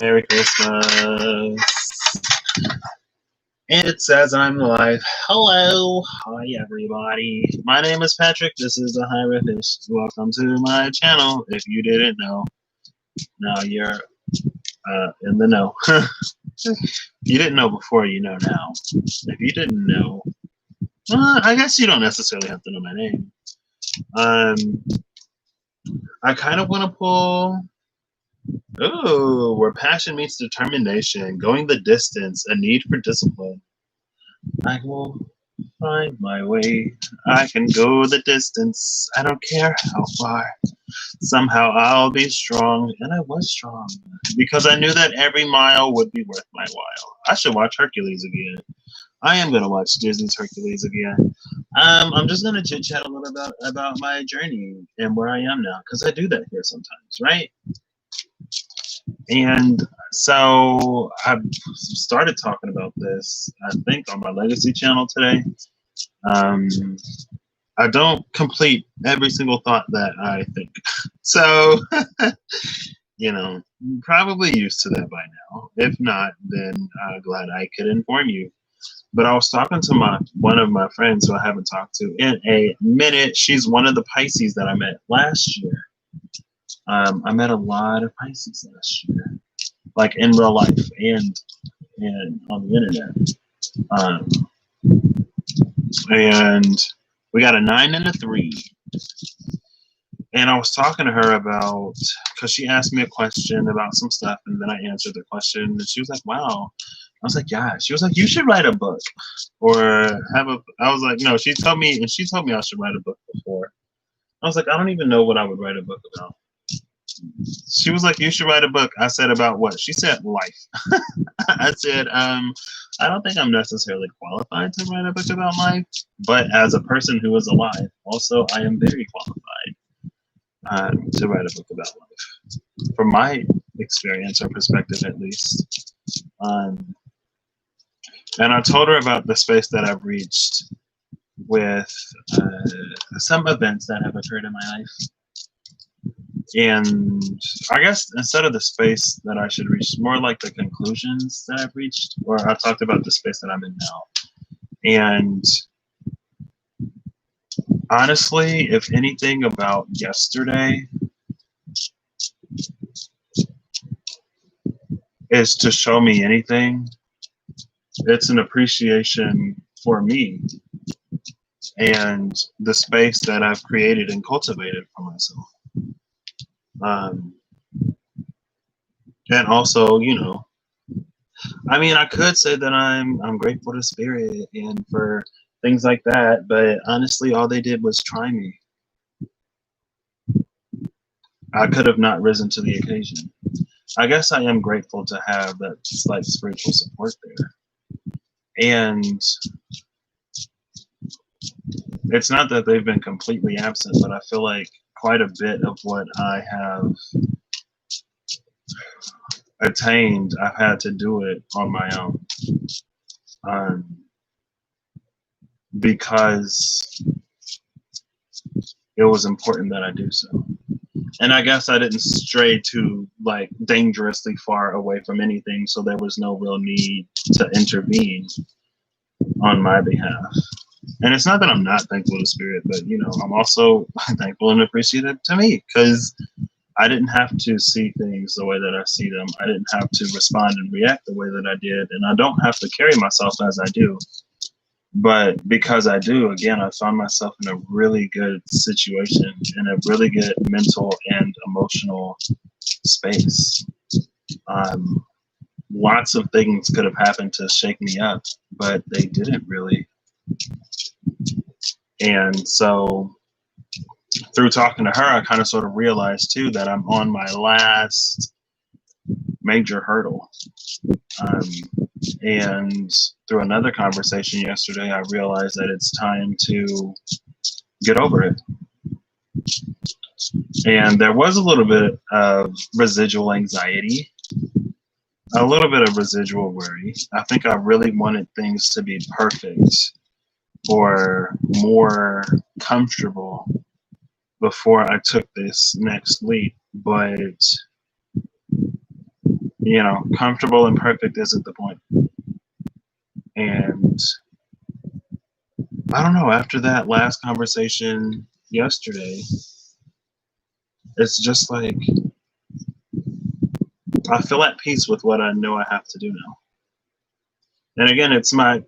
Merry Christmas. And it says I'm live. Hello. Hi, everybody. My name is Patrick. This is the Hierophant. Welcome to my channel. If you didn't know, now you're in the know. You didn't know before, you know now. If you didn't know, I guess you don't necessarily have to know my name. I kind of want to pull, where passion meets determination, going the distance, a need for discipline. I will find my way. I can go the distance. I don't care how far. Somehow I'll be strong. And I was strong because I knew that every mile would be worth my while. I should watch Hercules again. I am going to watch Disney's Hercules again. I'm just going to chit chat a little about my journey and where I am now, because I do that here sometimes, right? And so I started talking about this, I think, on my Legacy channel today. I don't complete every single thought that I think. So, you know, probably used to that by now. If not, then glad I could inform you. But I was talking to one of my friends who I haven't talked to in a minute. She's one of the Pisces that I met last year. I met a lot of Pisces last year, like in real life and on the internet. And we got a 9 and a 3. And I was talking to her about, because she asked me a question about some stuff, and then I answered the question, and she was like, wow. I was like, yeah. She was like, you should write a book or have a, I was like, no, she told me I should write a book before. I was like, I don't even know what I would write a book about. She was like, you should write a book. I said, about what? She said, life. I said, I don't think I'm necessarily qualified to write a book about life, but as a person who is alive, also, I am very qualified to write a book about life, from my experience or perspective, at least. And I told her about the space that I've reached with some events that have occurred in my life. And I guess instead of the space that I should reach, more like the conclusions that I've reached, or I talked about the space that I'm in now. And honestly, if anything about yesterday is to show me anything, it's an appreciation for me and the space that I've created and cultivated for myself. And also, you know, I mean, I could say that I'm grateful to Spirit and for things like that, but honestly, all they did was try me. I could have not risen to the occasion. I guess I am grateful to have that slight spiritual support there. And it's not that they've been completely absent, but I feel like quite a bit of what I have attained, I've had to do it on my own. Because it was important that I do so. And I guess I didn't stray too like dangerously far away from anything, so there was no real need to intervene on my behalf. And it's not that I'm not thankful to Spirit, but you know, I'm also thankful and appreciative to me, because I didn't have to see things the way that I see them. I didn't have to respond and react the way that I did, and I don't have to carry myself as I do. But because I do, again, I found myself in a really good situation, in a really good mental and emotional space. Lots of things could have happened to shake me up, but they didn't really. And so through talking to her, I kind of sort of realized too that I'm on my last major hurdle. And through another conversation yesterday, I realized that it's time to get over it. And there was a little bit of residual anxiety, a little bit of residual worry. I think I really wanted things to be perfect or more comfortable before I took this next leap. But You know, comfortable and perfect isn't the point. And I don't know, after that last conversation yesterday, it's just like I feel at peace with what I know I have to do now. And again, it's kind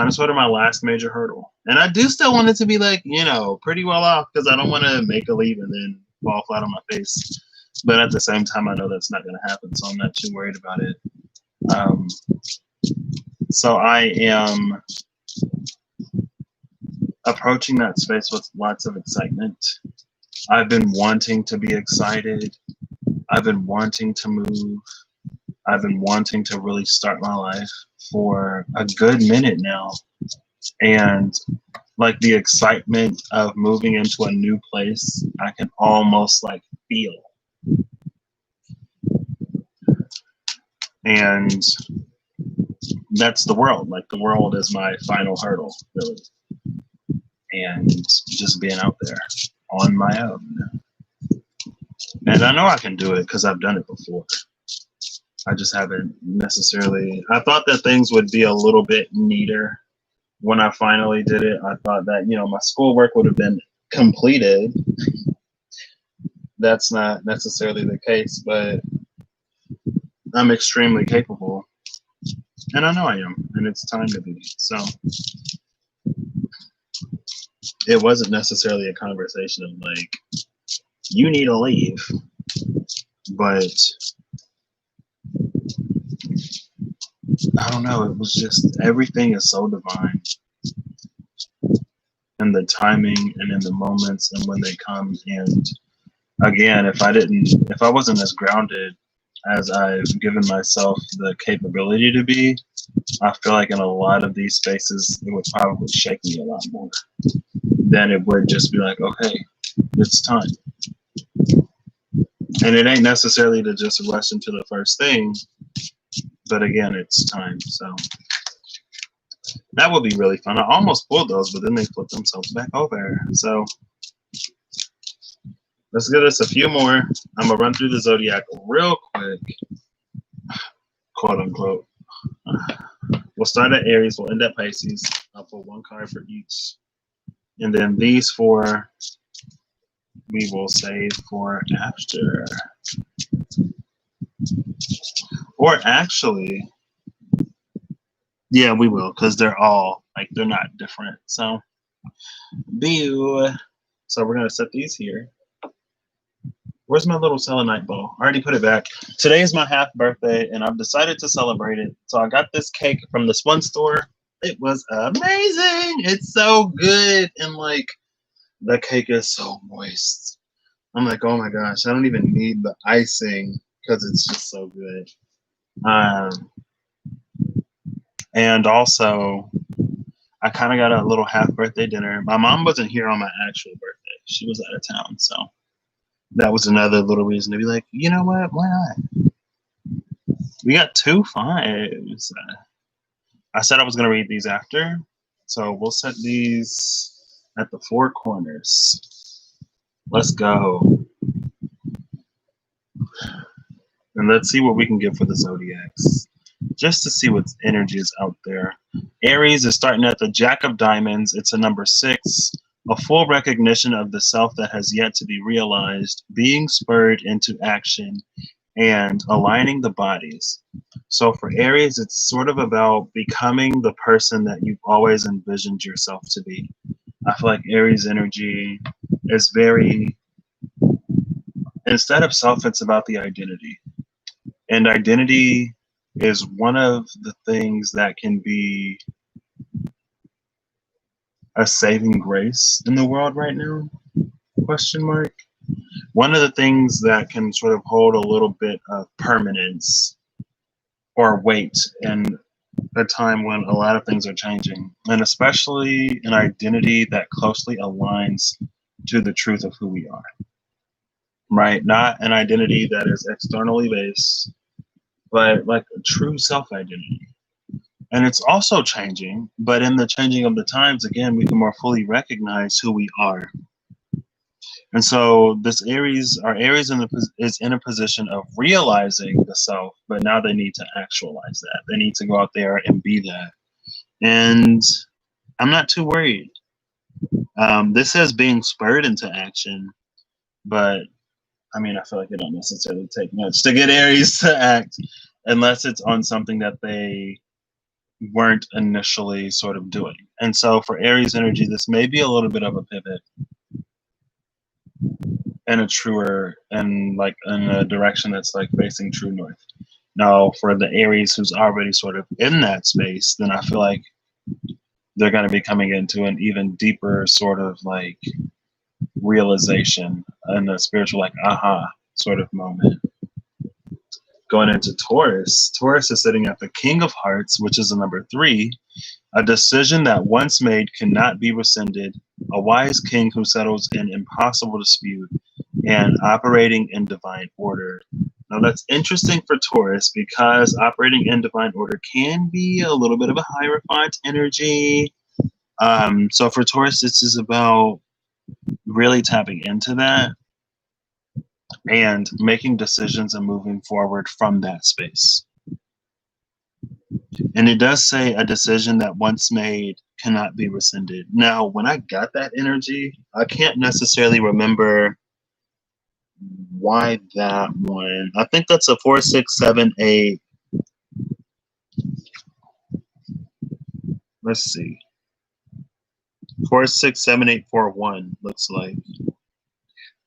of sort of my last major hurdle. And I do still want it to be like, you know, pretty well off, because I don't want to make a leap and then fall flat on my face. But at the same time, I know that's not going to happen, so I'm not too worried about it. So I am approaching that space with lots of excitement. I've been wanting to be excited. I've been wanting to move. I've been wanting to really start my life for a good minute now. And like the excitement of moving into a new place, I can almost like feel. And that's the world. Like the world is my final hurdle, really. And just being out there on my own. And I know I can do it because I've done it before. I just haven't necessarily. I thought that things would be a little bit neater when I finally did it. I thought that, you know, my schoolwork would have been completed. That's not necessarily the case, but I'm extremely capable. And I know I am, and it's time to be. So it wasn't necessarily a conversation of like, you need to leave. But I don't know, it was just, everything is so divine. In the timing and in the moments and when they come. And again, if I wasn't as grounded as I've given myself the capability to be, I feel like in a lot of these spaces, it would probably shake me a lot more than it would just be like, okay, it's time. And it ain't necessarily to just rush into the first thing, but again, it's time. So that would be really fun. I almost pulled those, but then they flipped themselves back over. So let's give this a few more. I'm going to run through the Zodiac real quick, quote unquote. We'll start at Aries. We'll end at Pisces. I'll pull one card for each. And then these four we will save for after. Or actually, yeah, we will, because they're all, like, they're not different. So, so we're going to set these here. Where's my little selenite bowl? I already put it back. Today is my half birthday, and I've decided to celebrate it. So I got this cake from this one store. It was amazing. It's so good. And, like, the cake is so moist. I'm like, oh, my gosh. I don't even need the icing because it's just so good. And also, I kind of got a little half birthday dinner. My mom wasn't here on my actual birthday. She was out of town, so that was another little reason to be like, you know what? Why not? We got 2 5s. I said I was going to read these after, so we'll set these at the 4 corners. Let's go. And let's see what we can get for the Zodiacs, just to see what energy is out there. Aries is starting at the Jack of Diamonds. It's a number 6. A full recognition of the self that has yet to be realized, being spurred into action, and aligning the bodies. So for Aries, it's sort of about becoming the person that you've always envisioned yourself to be. I feel like Aries energy is very, instead of self, it's about the identity. And identity is one of the things that can be a saving grace in the world right now, question mark. One of the things that can sort of hold a little bit of permanence or weight in a time when a lot of things are changing, and especially an identity that closely aligns to the truth of who we are, right? Not an identity that is externally based, but like a true self-identity. And it's also changing, but in the changing of the times, again, we can more fully recognize who we are. And so this Aries, our Aries is in a position of realizing the self, but now they need to actualize that. They need to go out there and be that. And I'm not too worried. This says being spurred into action, but I mean, I feel like it don't necessarily take much to get Aries to act unless it's on something that they weren't initially sort of doing. And so for Aries energy, this may be a little bit of a pivot and a truer and like in a direction that's like facing true north. Now, for the Aries who's already sort of in that space, then I feel like they're going to be coming into an even deeper sort of like realization and a spiritual like aha sort of moment. Going into Taurus, Taurus is sitting at the King of Hearts, which is the number 3. A decision that once made cannot be rescinded. A wise king who settles an impossible dispute and operating in divine order. Now that's interesting for Taurus because operating in divine order can be a little bit of a hierophant energy. So for Taurus, this is about really tapping into that and making decisions and moving forward from that space. And it does say a decision that once made cannot be rescinded. Now, when I got that energy, I can't necessarily remember why that one. I think that's a 4, 6, 7, 8. Let's see. 4, 6, 7, 8, 4, 1 looks like.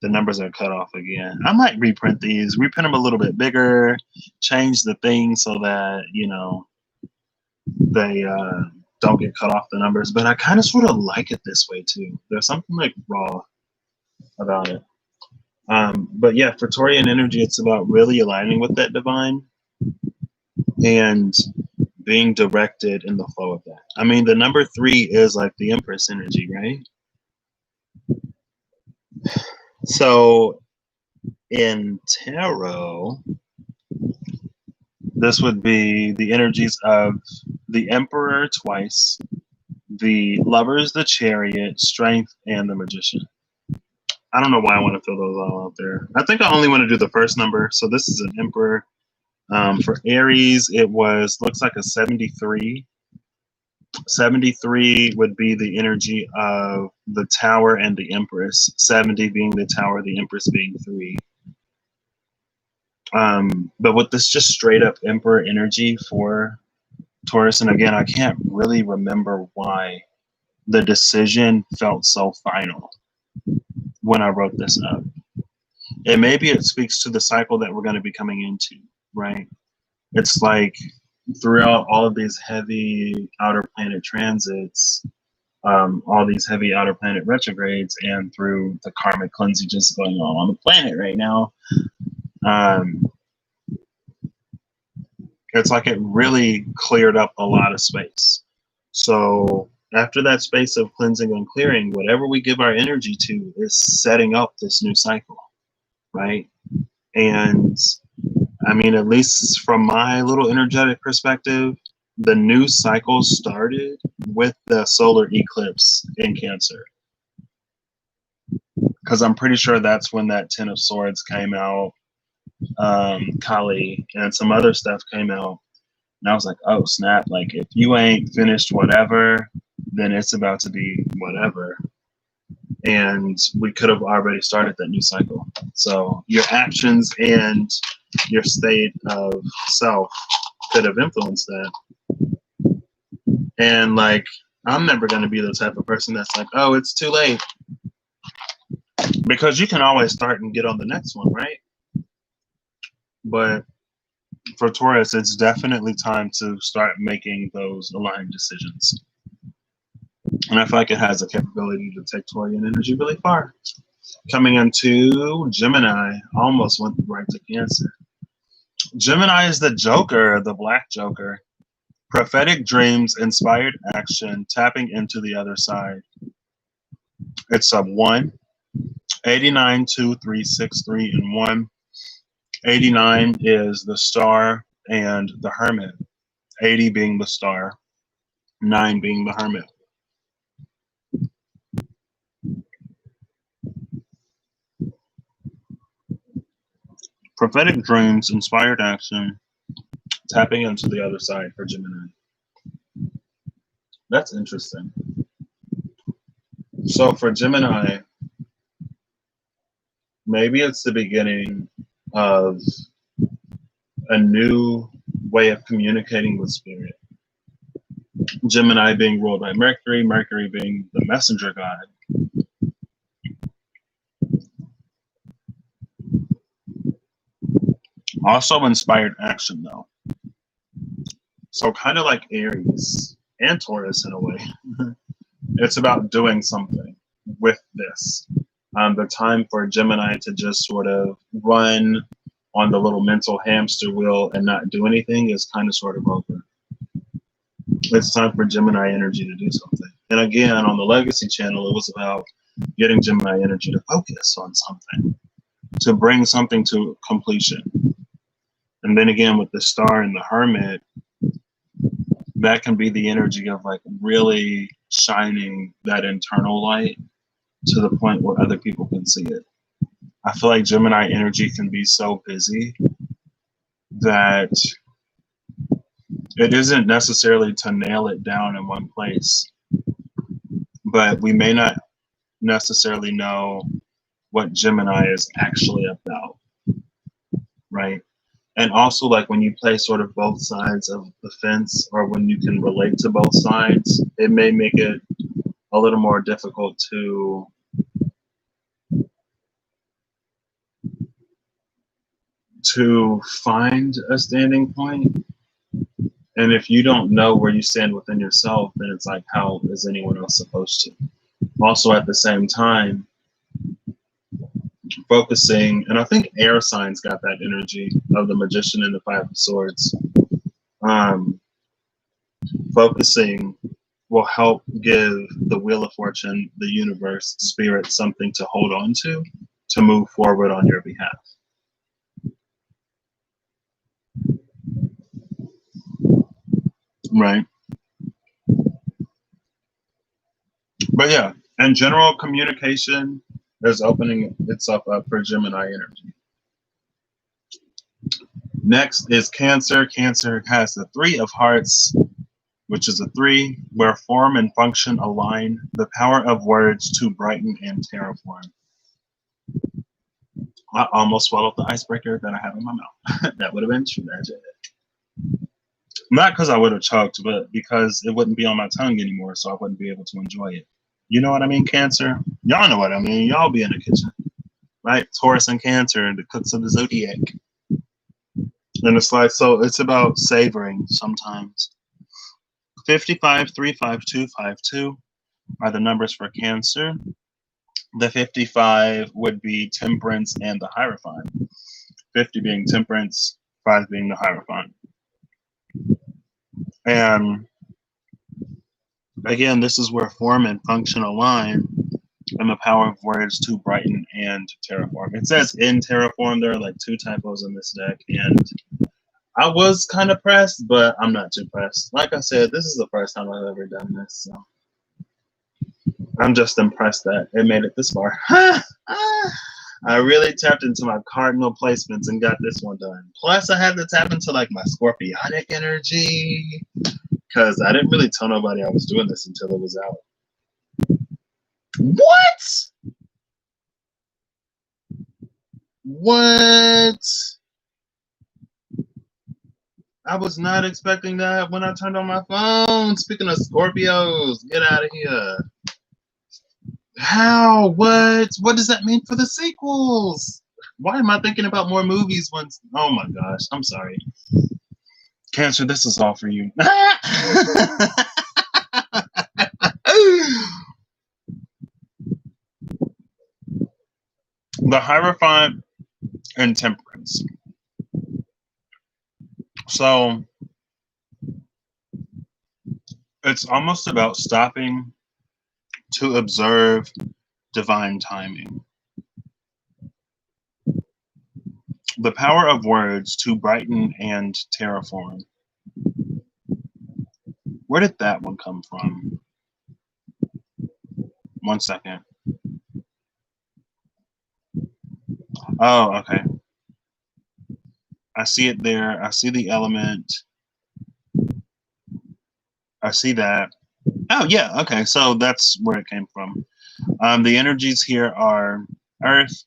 The numbers are cut off again. I might reprint these, reprint them a little bit bigger, change the thing so that, you know, they don't get cut off the numbers. But I kind of sort of like it this way too. There's something like raw about it. But yeah, for Taurian energy, it's about really aligning with that divine and being directed in the flow of that. I mean, the number 3 is like the Empress energy, right? So in tarot, this would be the energies of the Emperor twice, the Lovers, the Chariot, Strength, and the Magician. I don't know why I want to throw those all out there. I think I only want to do the first number. So this is an Emperor. For Aries, it looks like a 73. 73 would be the energy of the Tower and the Empress. 70 being the Tower, the Empress being 3. But with this just straight up Emperor energy for Taurus, and again, I can't really remember why the decision felt so final when I wrote this up. And maybe it speaks to the cycle that we're going to be coming into, right? It's like throughout all of these heavy outer planet transits, all these heavy outer planet retrogrades, and through the karmic cleansing just going on the planet right now, it's like it really cleared up a lot of space. So after that space of cleansing and clearing, whatever we give our energy to is setting up this new cycle, right? And I mean, at least from my little energetic perspective, the new cycle started with the solar eclipse in Cancer. Because I'm pretty sure that's when that Ten of Swords came out, Kali, and some other stuff came out. And I was like, oh, snap. Like, if you ain't finished whatever, then it's about to be whatever. And we could have already started that new cycle. So your actions and your state of self could have influenced that. And like, I'm never going to be the type of person that's like, oh, it's too late. Because you can always start and get on the next one, right? But for Taurus, it's definitely time to start making those aligned decisions. And I feel like it has a capability to take Taurian energy really far. Coming into Gemini, almost went right to Cancer. Gemini is the Joker, the Black Joker. Prophetic dreams, inspired action, tapping into the other side. It's a 1. 89, 2, 3, 6, 3, and 1. 89 is the Star and the Hermit. 80 being the Star, 9 being the Hermit. Prophetic dreams, inspired action, tapping into the other side for Gemini. That's interesting. So for Gemini, maybe it's the beginning of a new way of communicating with spirit. Gemini being ruled by Mercury, Mercury being the messenger god. Also inspired action though. So kind of like Aries and Taurus in a way. It's about doing something with this. The time for Gemini to just sort of run on the little mental hamster wheel and not do anything is kind of sort of over. It's time for Gemini energy to do something. And again, on the Legacy channel, it was about getting Gemini energy to focus on something, to bring something to completion. And then again, with the Star and the Hermit, that can be the energy of like really shining that internal light to the point where other people can see it. I feel like Gemini energy can be so busy that it isn't necessarily to nail it down in one place, but we may not necessarily know what Gemini is actually about, right? And also, like when you play sort of both sides of the fence, or when you can relate to both sides, it may make it a little more difficult to find a standing point. And if you don't know where you stand within yourself, then it's like, how is anyone else supposed to? Also, at the same time, focusing, and I think air signs got that energy of the Magician and the Five of Swords. Focusing will help give the Wheel of Fortune, the universe, spirit, something to hold on to move forward on your behalf. Right. But yeah, in general, communication is opening itself up for Gemini energy. Next is Cancer. Cancer has the Three of Hearts, which is a 3, where form and function align, the power of words to brighten and terraform. I almost swallowed the icebreaker that I have in my mouth. That would have been tragic. Not because I would have choked, but because it wouldn't be on my tongue anymore, so I wouldn't be able to enjoy it. You know what I mean, Cancer? Y'all know what I mean. Y'all be in the kitchen, right? Taurus and Cancer, the cooks of the Zodiac. And it's like, so it's about savoring sometimes. 55, 3, 5, 2, 5, 2 are the numbers for Cancer. The 55 would be Temperance and the Hierophant. 50 being Temperance, 5 being the Hierophant. And again, this is where form and function align, and the power of words to brighten and terraform. It says in terraform. There are like 2 typos in this deck, and I was kind of pressed, but I'm not too pressed. Like I said, this is the first time I've ever done this, so I'm just impressed that it made it this far. I really tapped into my cardinal placements and got this one done. Plus, I had to tap into like my scorpionic energy, because I didn't really tell nobody I was doing this until it was out. What? What? I was not expecting that when I turned on my phone. Speaking of Scorpios, get out of here. How? What? What does that mean for the sequels? Why am I thinking about more movies once? Oh my gosh, I'm sorry. Cancer, this is all for you. The Hierophant and Temperance. So it's almost about stopping to observe divine timing. The power of words to brighten and terraform. Where did that one come from? 1 second. Oh, okay. I see it there. I see the element. I see that. Oh, yeah. Okay. So that's where it came from. The energies here are Earth,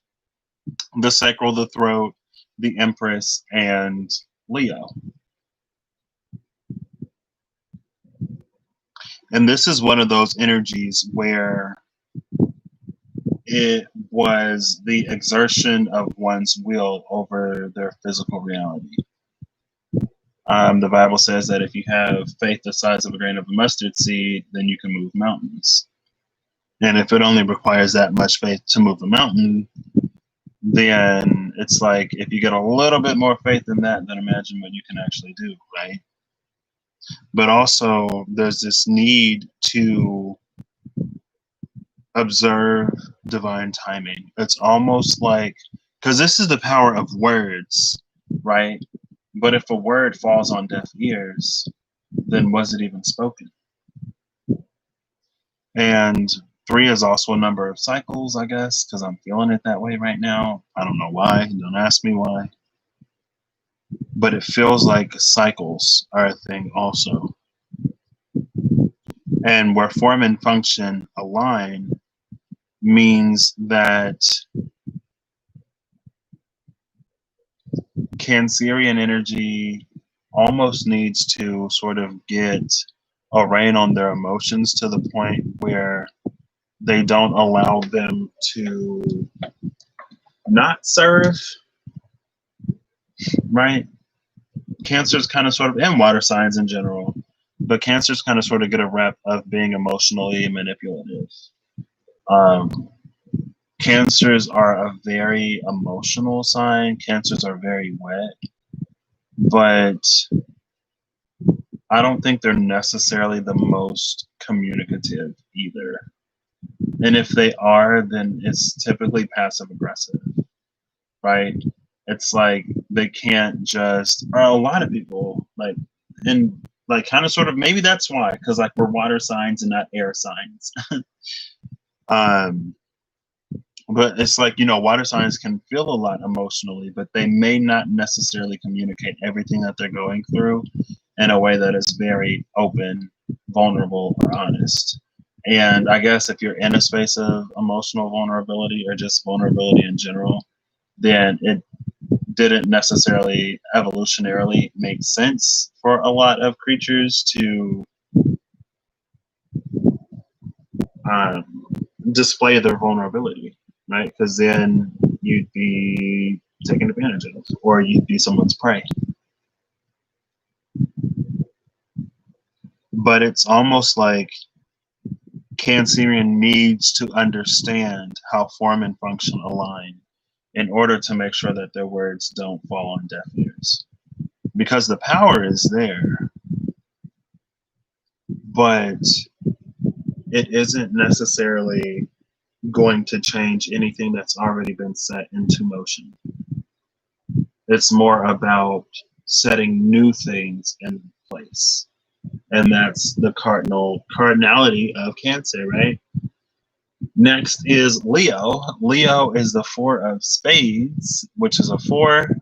the sacral, the throat, the Empress, and Leo. And this is one of those energies where it was the exertion of one's will over their physical reality. The Bible says that if you have faith the size of a grain of a mustard seed, then you can move mountains. And if it only requires that much faith to move a mountain, then it's like if you get a little bit more faith than that, then imagine what you can actually do, right? But also, there's this need to observe divine timing. It's almost like, because this is the power of words, right? But if a word falls on deaf ears, then was it even spoken? And 3 is also a number of cycles, I guess, because I'm feeling it that way right now. I don't know why. Don't ask me why. But it feels like cycles are a thing also. And where form and function align means that Cancerian energy almost needs to sort of get a rein on their emotions to the point where they don't allow them to not serve, right? Cancer's kind of sort of, and water signs in general, but Cancer's kind of sort of get a rep of being emotionally manipulative. Cancers are a very emotional sign. Cancers are very wet, but I don't think they're necessarily the most communicative either. And if they are, then it's typically passive aggressive, right? It's like they can't just, or a lot of people, like, and like kind of sort of, maybe that's why, because like we're water signs and not air signs. But it's like, you know, water signs can feel a lot emotionally, but they may not necessarily communicate everything that they're going through in a way that is very open, vulnerable, or honest. And I guess if you're in a space of emotional vulnerability or just vulnerability in general, then it didn't necessarily evolutionarily make sense for a lot of creatures to display their vulnerability, right? Because then you'd be taken advantage of, or you'd be someone's prey. But it's almost like Cancerian needs to understand how form and function align in order to make sure that their words don't fall on deaf ears. Because the power is there, but it isn't necessarily going to change anything that's already been set into motion. It's more about setting new things in place. And that's the cardinality of Cancer, right? Next is Leo. Leo is the 4 of spades, which is a 4.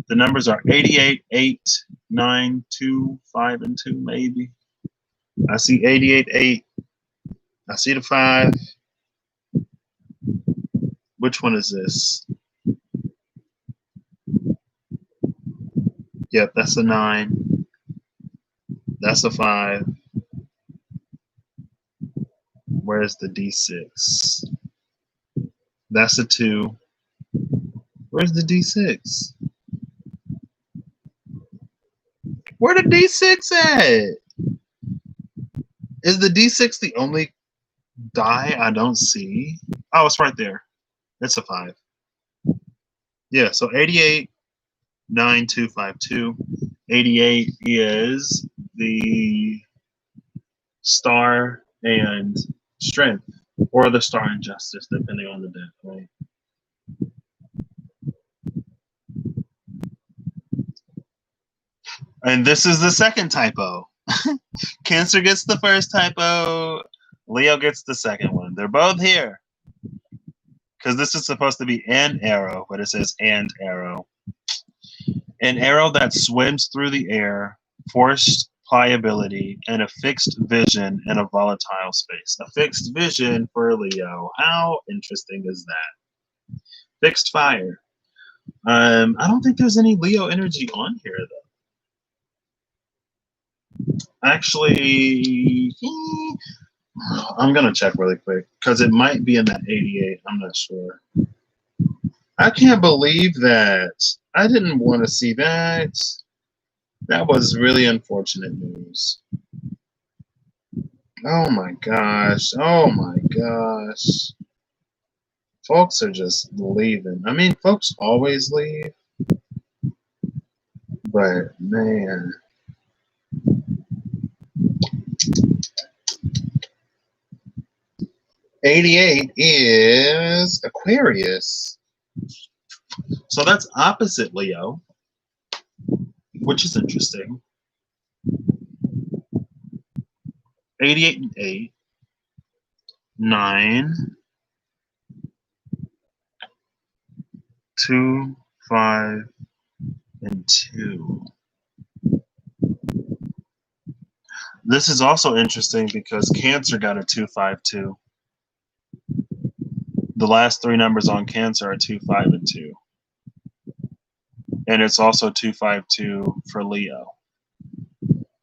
The numbers are 88, 8, 9, 2, 5, and 2, maybe. I see 88, 8. I see the 5. Which one is this? Yep, that's a 9. That's a 5. Where's the D6? That's a 2. Where's the D6? Where the D6 at? Is the D6 the only die I don't see? Oh, it's right there. It's a 5. Yeah, so 88, 9, 2, 5, 2. 88 is the star and strength, or the star and justice, depending on the deck, right? And this is the second typo. Cancer gets the first typo. Leo gets the second one. They're both here. Because this is supposed to be an arrow, but it says and arrow. An arrow that swims through the air, forced pliability, and a fixed vision in a volatile space. A fixed vision for Leo. How interesting is that? Fixed fire. I don't think there's any Leo energy on here though. Actually, I'm gonna check really quick because it might be in that 88. I'm not sure. I can't believe that. I didn't want to see that. That was really unfortunate news. Oh my gosh. Oh my gosh. Folks are just leaving. I mean, folks always leave. But man. '88 is Aquarius. So that's opposite Leo, which is interesting. 88 and 8. 9. 2, 5, and 2. This is also interesting because Cancer got a 2, 5, 2. The last 3 numbers on Cancer are 2, 5, and 2. And it's also 2, 5, 2 for Leo.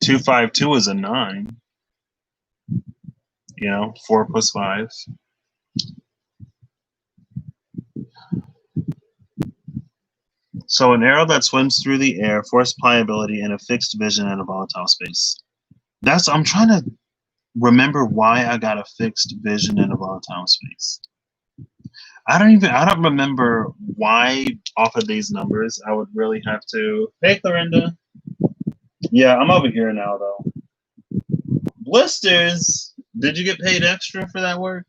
2, 5, 2 is a 9. You know, 4 plus 5. So an arrow that swims through the air, forced pliability, and a fixed vision in a volatile space. I'm trying to remember why I got a fixed vision in a volatile space. I don't remember why off of these numbers I would really have to. Hey, Clarinda. Yeah, I'm over here now though. Blisters. Did you get paid extra for that work?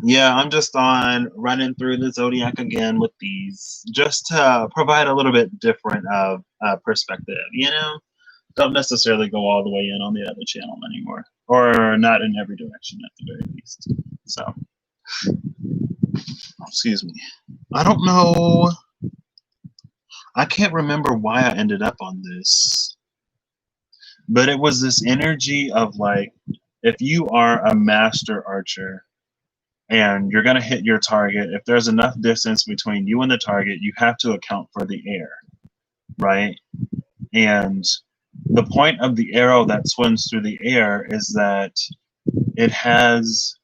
Yeah, I'm just on running through the Zodiac again with these, just to provide a little bit different of perspective, you know? Don't necessarily go all the way in on the other channel anymore, or not in every direction at the very least. So, excuse me. I don't know. I can't remember why I ended up on this, but it was this energy of like, if you are a master archer and you're going to hit your target, if there's enough distance between you and the target, you have to account for the air, right? And the point of the arrow that swims through the air is that it has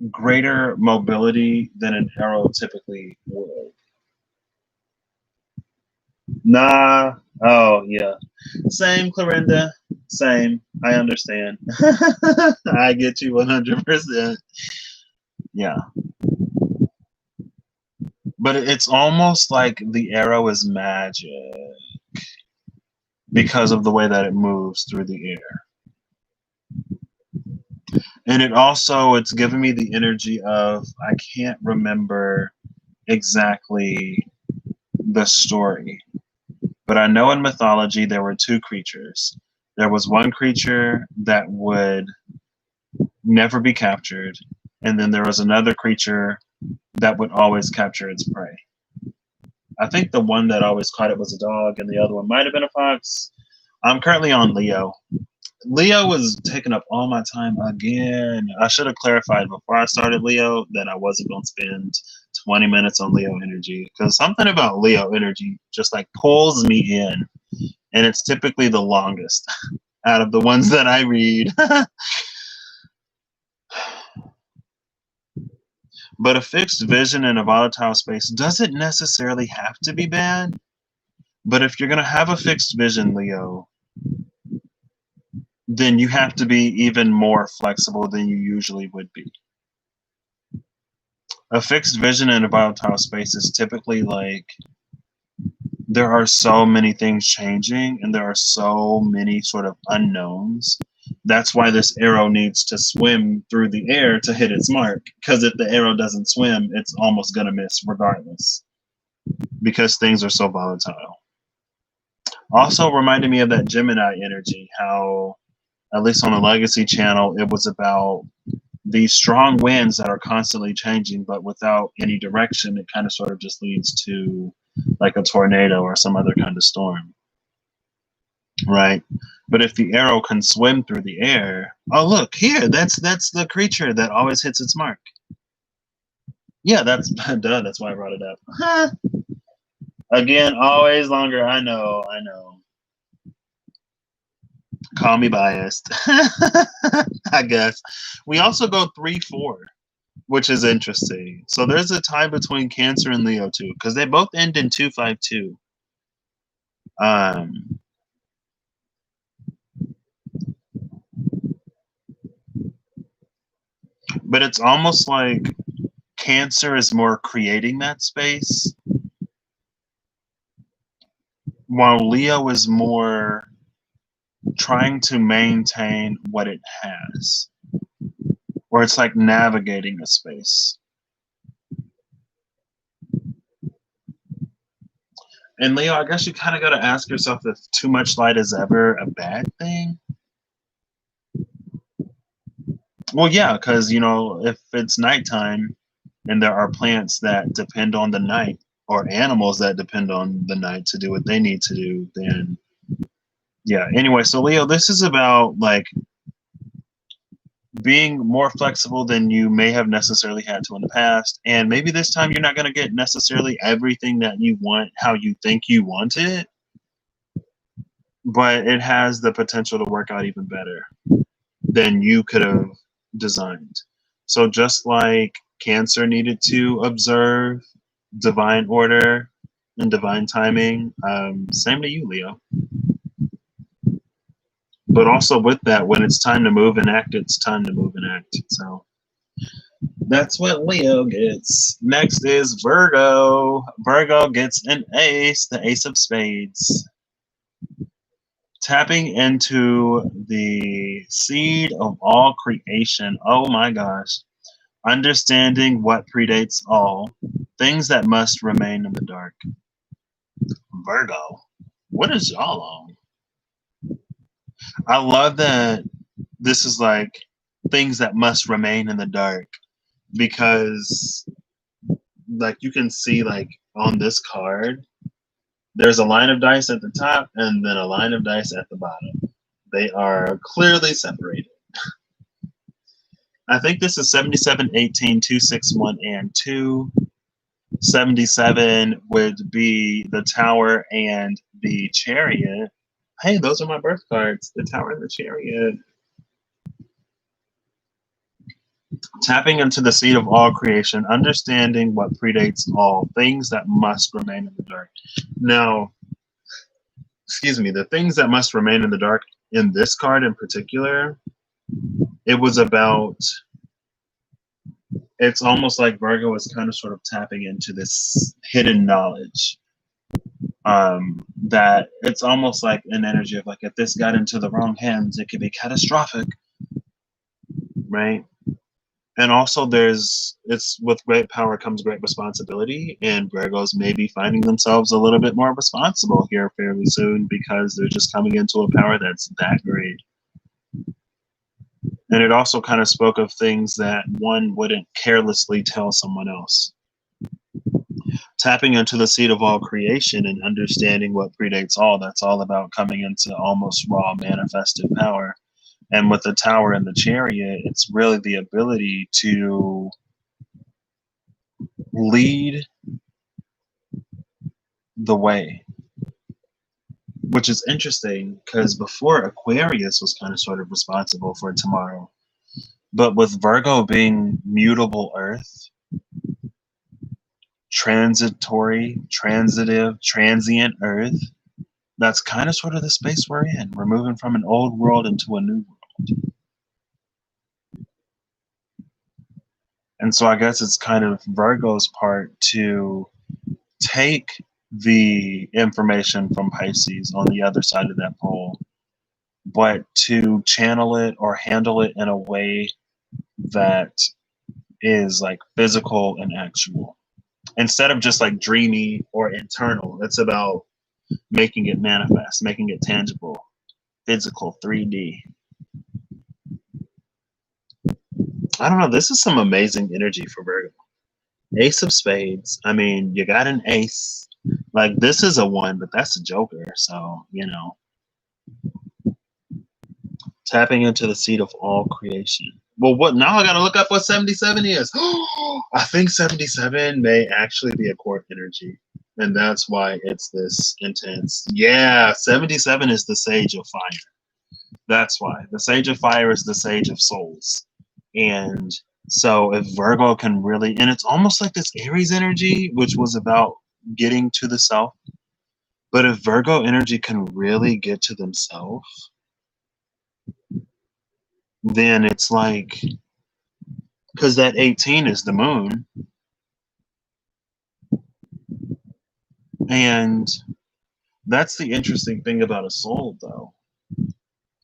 greater mobility than an arrow typically would. Nah. Oh, yeah. Same, Clarinda. Same. I understand. I get you 100%. Yeah. But it's almost like the arrow is magic because of the way that it moves through the air. And it's giving me the energy of, I can't remember exactly the story, but I know in mythology there were 2 creatures. There was one creature that would never be captured, and then there was another creature that would always capture its prey. I think the one that always caught it was a dog, and the other one might have been a fox. I'm currently on Leo. Leo was taking up all my time again. I should have clarified before I started Leo that I wasn't going to spend 20 minutes on Leo energy, because something about Leo energy just like pulls me in, and it's typically the longest out of the ones that I read. But a fixed vision in a volatile space doesn't necessarily have to be bad. But if you're going to have a fixed vision, Leo, then you have to be even more flexible than you usually would be. A fixed vision in a volatile space is typically like, there are so many things changing and there are so many sort of unknowns. That's why this arrow needs to swim through the air to hit its mark, because if the arrow doesn't swim, it's almost going to miss regardless, because things are so volatile. Also reminded me of that Gemini energy, how at least on the Legacy channel, it was about these strong winds that are constantly changing, but without any direction, it kind of sort of just leads to like a tornado or some other kind of storm, right? But if the arrow can swim through the air, oh look here, that's the creature that always hits its mark. Yeah, that's duh, that's why I brought it up. Huh. Again, always longer. I know. Call me biased. I guess. We also go 3-4, which is interesting. So there's a tie between Cancer and Leo too, because they both end in 2-5-2. But it's almost like Cancer is more creating that space, while Leo is more trying to maintain what it has, or it's like navigating a space. And Leo, I guess you kind of got to ask yourself if too much light is ever a bad thing. Well, yeah, because, you know, if it's nighttime and there are plants that depend on the night or animals that depend on the night to do what they need to do, then yeah. Anyway, so Leo, this is about like being more flexible than you may have necessarily had to in the past. And maybe this time you're not going to get necessarily everything that you want how you think you want it, but it has the potential to work out even better than you could have designed. So just like Cancer needed to observe divine order and divine timing, same to you, Leo. But also with that, when it's time to move and act, it's time to move and act. So that's what Leo gets. Next is Virgo. Virgo gets an ace, the ace of spades. Tapping into the seed of all creation. Oh my gosh. Understanding what predates all. Things that must remain in the dark. Virgo, what is y'all on? I love that this is like things that must remain in the dark, because like you can see like on this card, there's a line of dice at the top and then a line of dice at the bottom. They are clearly separated. I think this is 77, 18, 2, 6, 1, and 2. 77 would be the Tower and the Chariot. Hey, those are my birth cards, the Tower and the Chariot. Tapping into the seed of all creation, understanding what predates all, things that must remain in the dark. Now, excuse me, the things that must remain in the dark in this card in particular, it was about, it's almost like Virgo is kind of sort of tapping into this hidden knowledge. That it's almost like an energy of like, if this got into the wrong hands, it could be catastrophic, right? And also it's with great power comes great responsibility, and Virgos may be finding themselves a little bit more responsible here fairly soon because they're just coming into a power that's that great. And it also kind of spoke of things that one wouldn't carelessly tell someone else. Tapping into the seed of all creation and understanding what predates all, that's all about coming into almost raw manifested power. And with the Tower and the Chariot, it's really the ability to lead the way, which is interesting because before Aquarius was kind of sort of responsible for tomorrow. But with Virgo being mutable earth, transitory, transitive, transient earth, that's kind of sort of the space we're in. We're moving from an old world into a new world. And so I guess it's kind of Virgo's part to take the information from Pisces on the other side of that pole, but to channel it or handle it in a way that is like physical and actual. Instead of just like dreamy or internal, it's about making it manifest, making it tangible, physical, 3D. I don't know. This is some amazing energy for Virgo. Ace of Spades. I mean, you got an ace. Like, this is a one, but that's a joker. So, you know, tapping into the seed of all creation. Well, what now? I got to look up what 77 is. I think 77 may actually be a court energy. And that's why it's this intense. Yeah, 77 is the Sage of Fire. That's why. The Sage of Fire is the Sage of Souls. And so if Virgo can really, and it's almost like this Aries energy, which was about getting to the self. But if Virgo energy can really get to themselves, then it's like, because that 18 is the moon. And that's the interesting thing about a soul, though,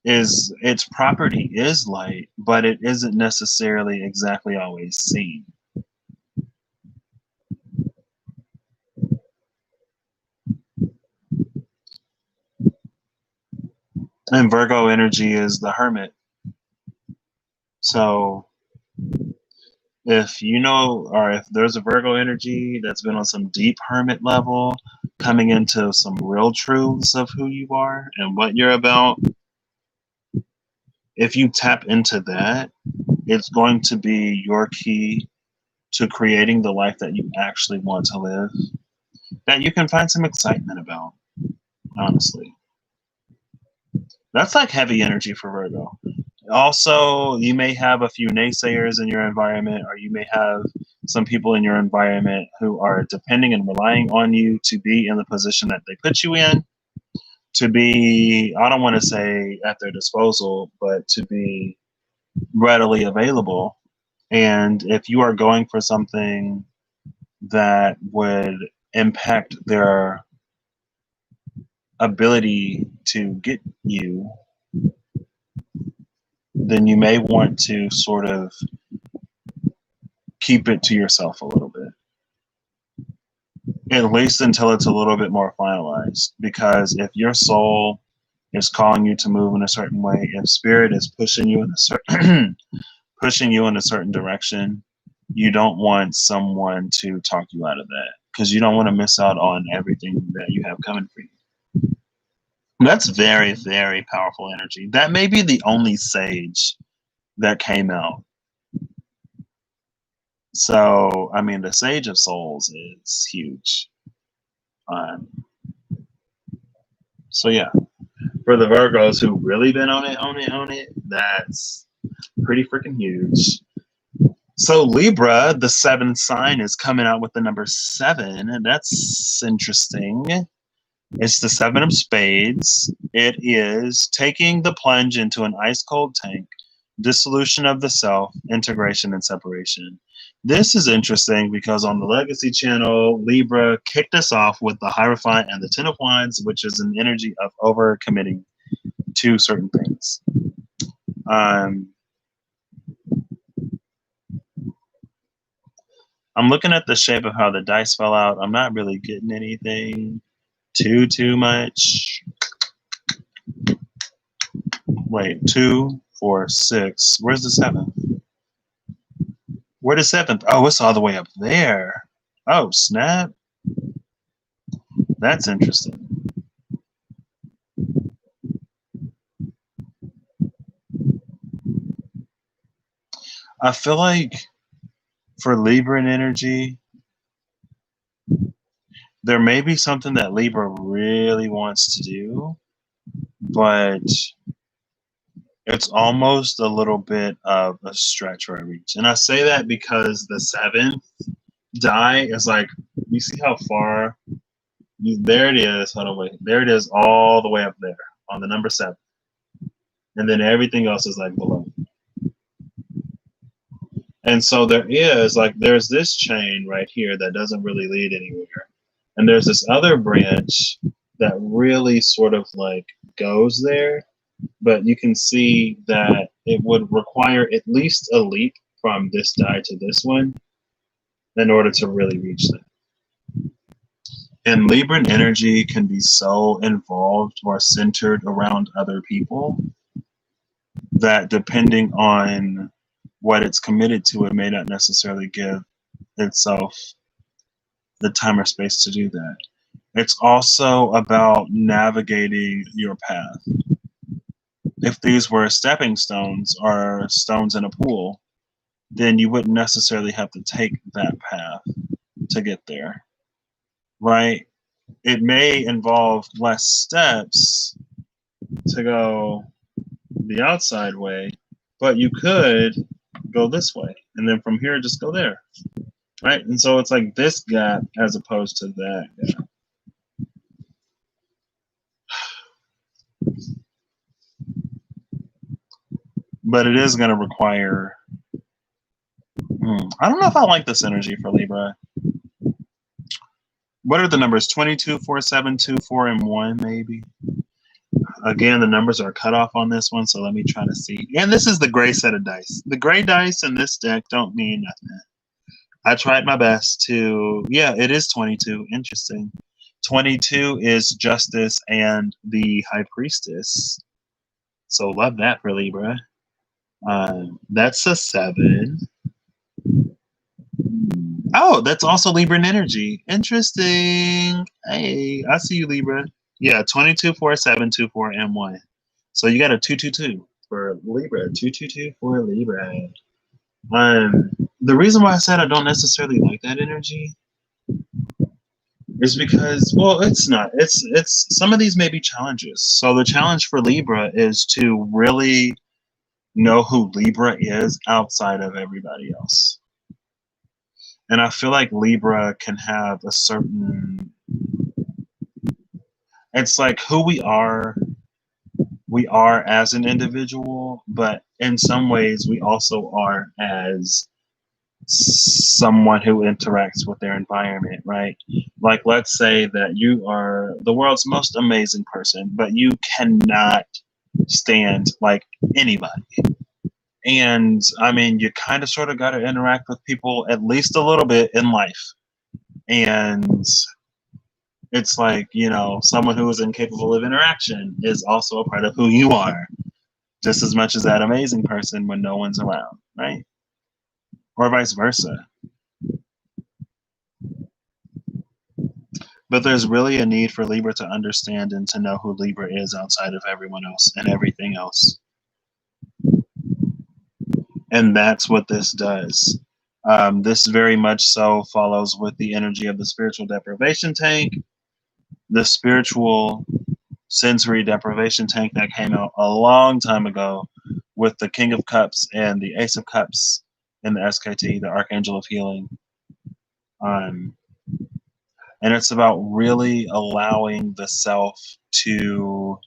is its property is light, but it isn't necessarily exactly always seen. And Virgo energy is the hermit. So if you know, or if there's a Virgo energy that's been on some deep hermit level, coming into some real truths of who you are and what you're about, if you tap into that, it's going to be your key to creating the life that you actually want to live, that you can find some excitement about, honestly. That's like heavy energy for Virgo. Also, you may have a few naysayers in your environment, or you may have some people in your environment who are depending and relying on you to be in the position that they put you in, to be, I don't want to say at their disposal, but to be readily available. And if you are going for something that would impact their ability to get you, then you may want to sort of keep it to yourself a little bit, at least until it's a little bit more finalized. Because if your soul is calling you to move in a certain way, if spirit is pushing you in a certain pushing you in a certain direction, you don't want someone to talk you out of that, because you don't want to miss out on everything that you have coming for you. That's very, very powerful energy. That may be the only sage that came out. So, I mean, the Sage of Souls is huge. So yeah, for the Virgos who really been on it, that's pretty freaking huge. So Libra, the seventh sign, is coming out with the number 7, and that's interesting. It's the 7 of Spades. It is taking the plunge into an ice cold tank, dissolution of the self, integration and separation. This is interesting because on the Legacy channel, Libra kicked us off with the Hierophant and the Ten of Wands, which is an energy of over-committing to certain things. I'm looking at the shape of how the dice fell out. I'm not really getting anything too much. Wait, 2, 4, 6. Where's the 7th? Where the 7th? Oh, it's all the way up there. Oh, snap. That's interesting. I feel like for Libra energy, there may be something that Libra really wants to do, but it's almost a little bit of a stretch or a reach. And I say that because the 7th die is like, you see how far, there it is, hold on, wait, there it is all the way up there on the number 7. And then everything else is like below. And so there's this chain right here that doesn't really lead anywhere. And there's this other branch that really sort of like goes there, but you can see that it would require at least a leap from this die to this one in order to really reach that. And Libran energy can be so involved or centered around other people that depending on what it's committed to, it may not necessarily give itself the time or space to do that. It's also about navigating your path. If these were stepping stones or stones in a pool, then you wouldn't necessarily have to take that path to get there, right? It may involve less steps to go the outside way, but you could go this way, and then from here just go there, right? And so it's like this gap as opposed to that gap. But it is going to require, I don't know if I like this energy for Libra. What are the numbers? 22, 4, 7, 2, 4, and 1, maybe? Again, the numbers are cut off on this one, so let me try to see. And this is the gray set of dice. The gray dice in this deck don't mean nothing. I tried my best to, yeah, it is 22. Interesting. 22 is Justice and the High Priestess. So love that for Libra. That's a 7. Oh, that's also Libran energy. Interesting. Hey, I see you, Libra. Yeah, 22, 4, 7, 2, 4, and 1. So you got a 222 for Libra. 222 for Libra. The reason why I said I don't necessarily like that energy is because, well, it's not. It's some of these may be challenges. So the challenge for Libra is to really know who Libra is outside of everybody else. And I feel like Libra can have a certain, it's like who we are as an individual, but in some ways we also are as someone who interacts with their environment, right? Like, let's say that you are the world's most amazing person, but you cannot stand like anybody. And I mean, you kind of sort of got to interact with people at least a little bit in life. And it's like, you know, someone who is incapable of interaction is also a part of who you are, just as much as that amazing person when no one's around, right? Or vice versa. But there's really a need for Libra to understand and to know who Libra is outside of everyone else and everything else. And that's what this does. This very much so follows with the energy of the spiritual deprivation tank, the spiritual sensory deprivation tank that came out a long time ago with the King of Cups and the Ace of Cups in the SKT, the Archangel of Healing. And it's about really allowing the self to,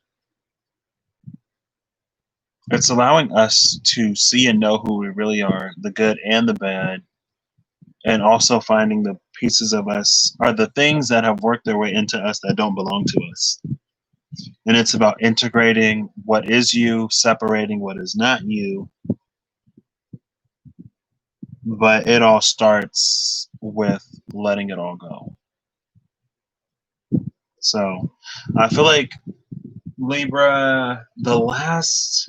it's allowing us to see and know who we really are, the good and the bad, and also finding the pieces of us, or the things that have worked their way into us that don't belong to us. And it's about integrating what is you, separating what is not you. But it all starts with letting it all go. So I feel like Libra, the last,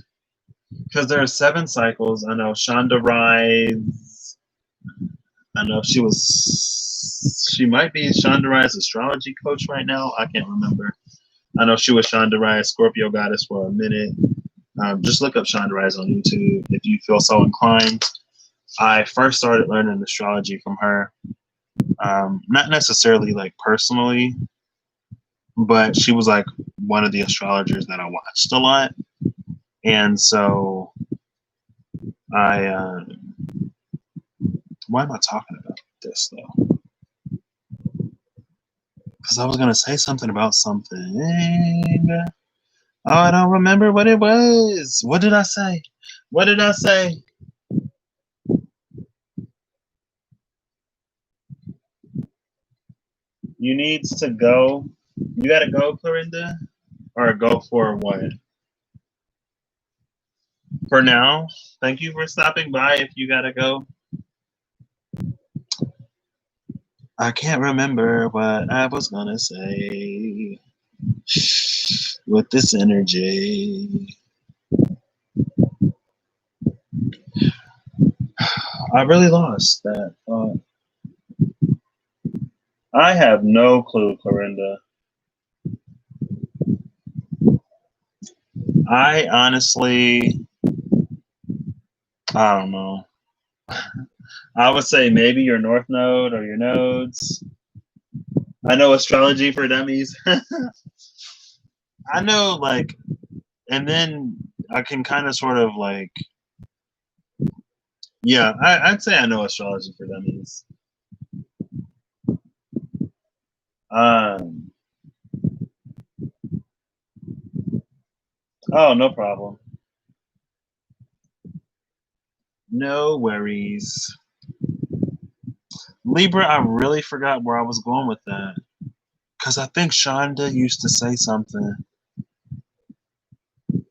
because there are 7 cycles. I know Shonda Rhimes, I know she might be Shonda Rhimes' astrology coach right now. I can't remember. I know she was Shonda Rhimes, Scorpio goddess for a minute. Just look up Shonda Rhimes on YouTube if you feel so inclined. I first started learning astrology from her. Not necessarily like personally, but she was like one of the astrologers that I watched a lot. And so why am I talking about this though? Because I was going to say something about something. Oh, I don't remember what it was. What did I say? What did I say? You need to go. You got to go, Clorinda? Or go for what? For now, thank you for stopping by if you got to go. I can't remember what I was going to say with this energy. I really lost that. I have no clue, Clorinda. I honestly, I don't know. I would say maybe your North Node or your nodes. I know astrology for dummies. I know, like, and then I can kind of sort of like, yeah, I'd say I know astrology for dummies. Um, oh, no problem. No worries. Libra, I really forgot where I was going with that. Because I think Shonda used to say something.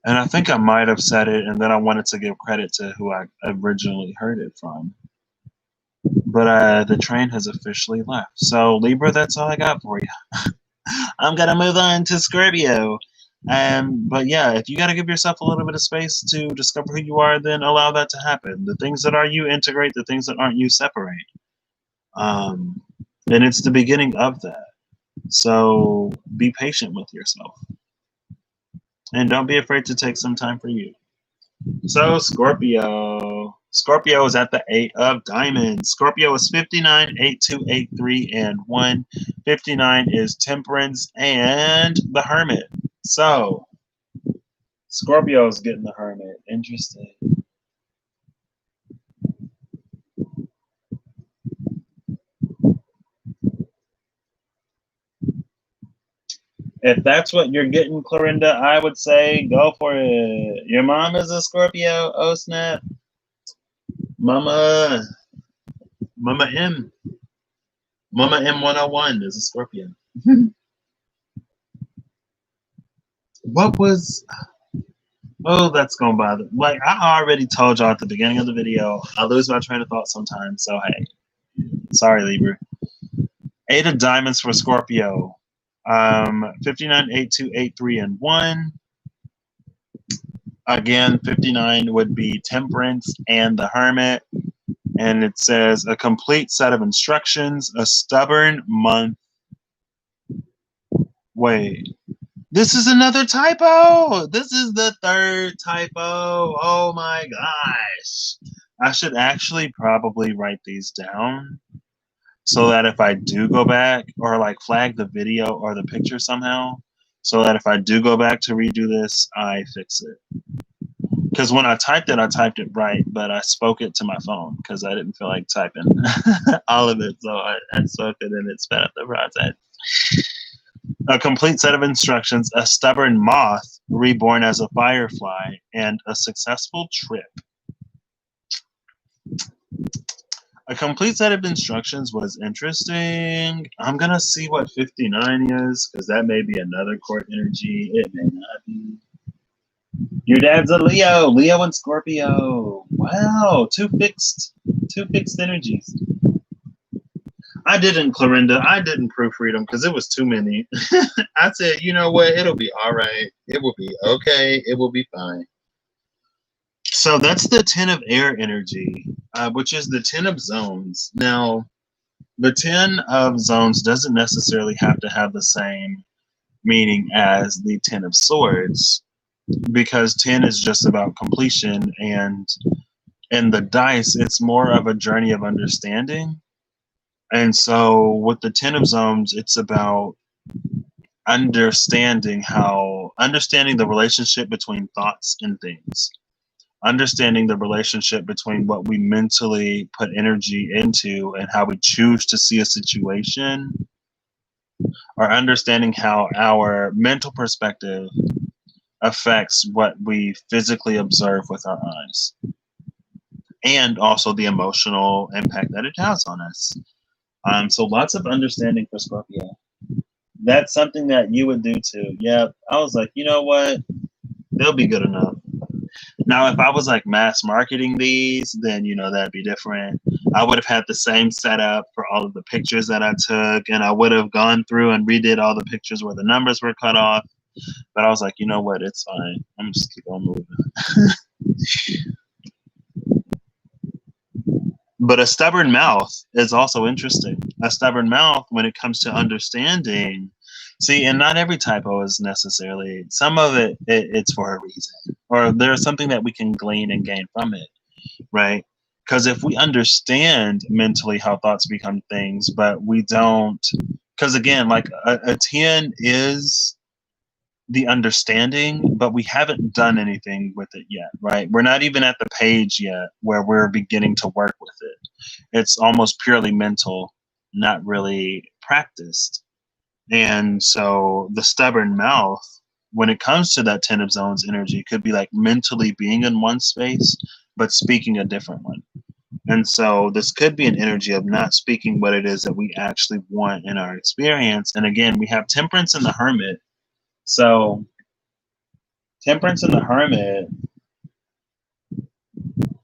And I think I might have said it, and then I wanted to give credit to who I originally heard it from. But the train has officially left. So, Libra, that's all I got for you. I'm going to move on to Scorpio. But yeah, if you got to give yourself a little bit of space to discover who you are, then allow that to happen. The things that are you integrate, the things that aren't you separate. And it's the beginning of that. So be patient with yourself. And don't be afraid to take some time for you. So Scorpio. Scorpio is at the 8 of diamonds. Scorpio is 59, 8, 2, 8, 3, and 1. 59 is temperance and the hermit. So Scorpio is getting the hermit. Interesting. If that's what you're getting, Clorinda, I would say go for it. Your mom is a Scorpio. Oh, snap. Mama M. Mama M101 is a Scorpio. What was... Oh, that's going to bother. Like, I already told y'all at the beginning of the video, I lose my train of thought sometimes. So, hey, sorry, Libra. 8 of diamonds for Scorpio. 59, 8, 2, 8, 3, and 1. Again, 59 would be temperance and the hermit. And it says a complete set of instructions, a stubborn month. Wait, this is another typo. This is the third typo. Oh my gosh. I should actually probably write these down so that if I do go back or like flag the video or the picture somehow, so that if I do go back to redo this, I fix it. Because when I typed it right, but I spoke it to my phone because I didn't feel like typing all of it. So I spoke it and it sped up the process. A complete set of instructions, a stubborn moth reborn as a firefly, and a successful trip. A complete set of instructions was interesting. I'm going to see what 59 is because that may be another court energy. It may not be. Your dad's a Leo. Leo and Scorpio. Wow, two fixed energies. I didn't, Clorinda. I didn't proofread them because it was too many. I said, you know what? It'll be all right. It will be okay. It will be fine. So that's the 10 of air energy, which is the 10 of zones. Now, the 10 of zones doesn't necessarily have to have the same meaning as the 10 of swords, because 10 is just about completion, and in the dice, it's more of a journey of understanding. And so with the 10 of zones, it's about understanding the relationship between thoughts and things, understanding the relationship between what we mentally put energy into and how we choose to see a situation, or understanding how our mental perspective affects what we physically observe with our eyes, and also the emotional impact that it has on us. So lots of understanding for Scorpio. That's something that you would do too. Yeah, I was like, you know what? They'll be good enough. Now, if I was like mass marketing these, then, that'd be different. I would have had the same setup for all of the pictures that I took, and I would have gone through and redid all the pictures where the numbers were cut off. But I was like, you know what? It's fine. I'm just keep on moving. But a stubborn mouth is also interesting. A stubborn mouth when it comes to understanding. See, and not every typo is necessarily, some of it's for a reason, or there's something that we can glean and gain from it, right? Because if we understand mentally how thoughts become things, but we don't, because again, like a 10 is the understanding, but we haven't done anything with it yet, right? We're not even at the page yet where we're beginning to work with it. It's almost purely mental, not really practiced. And so the stubborn mouth, when it comes to that 10 of zones energy, could be like mentally being in one space, but speaking a different one. And so this could be an energy of not speaking what it is that we actually want in our experience. And again, we have temperance and the hermit. So temperance and the hermit,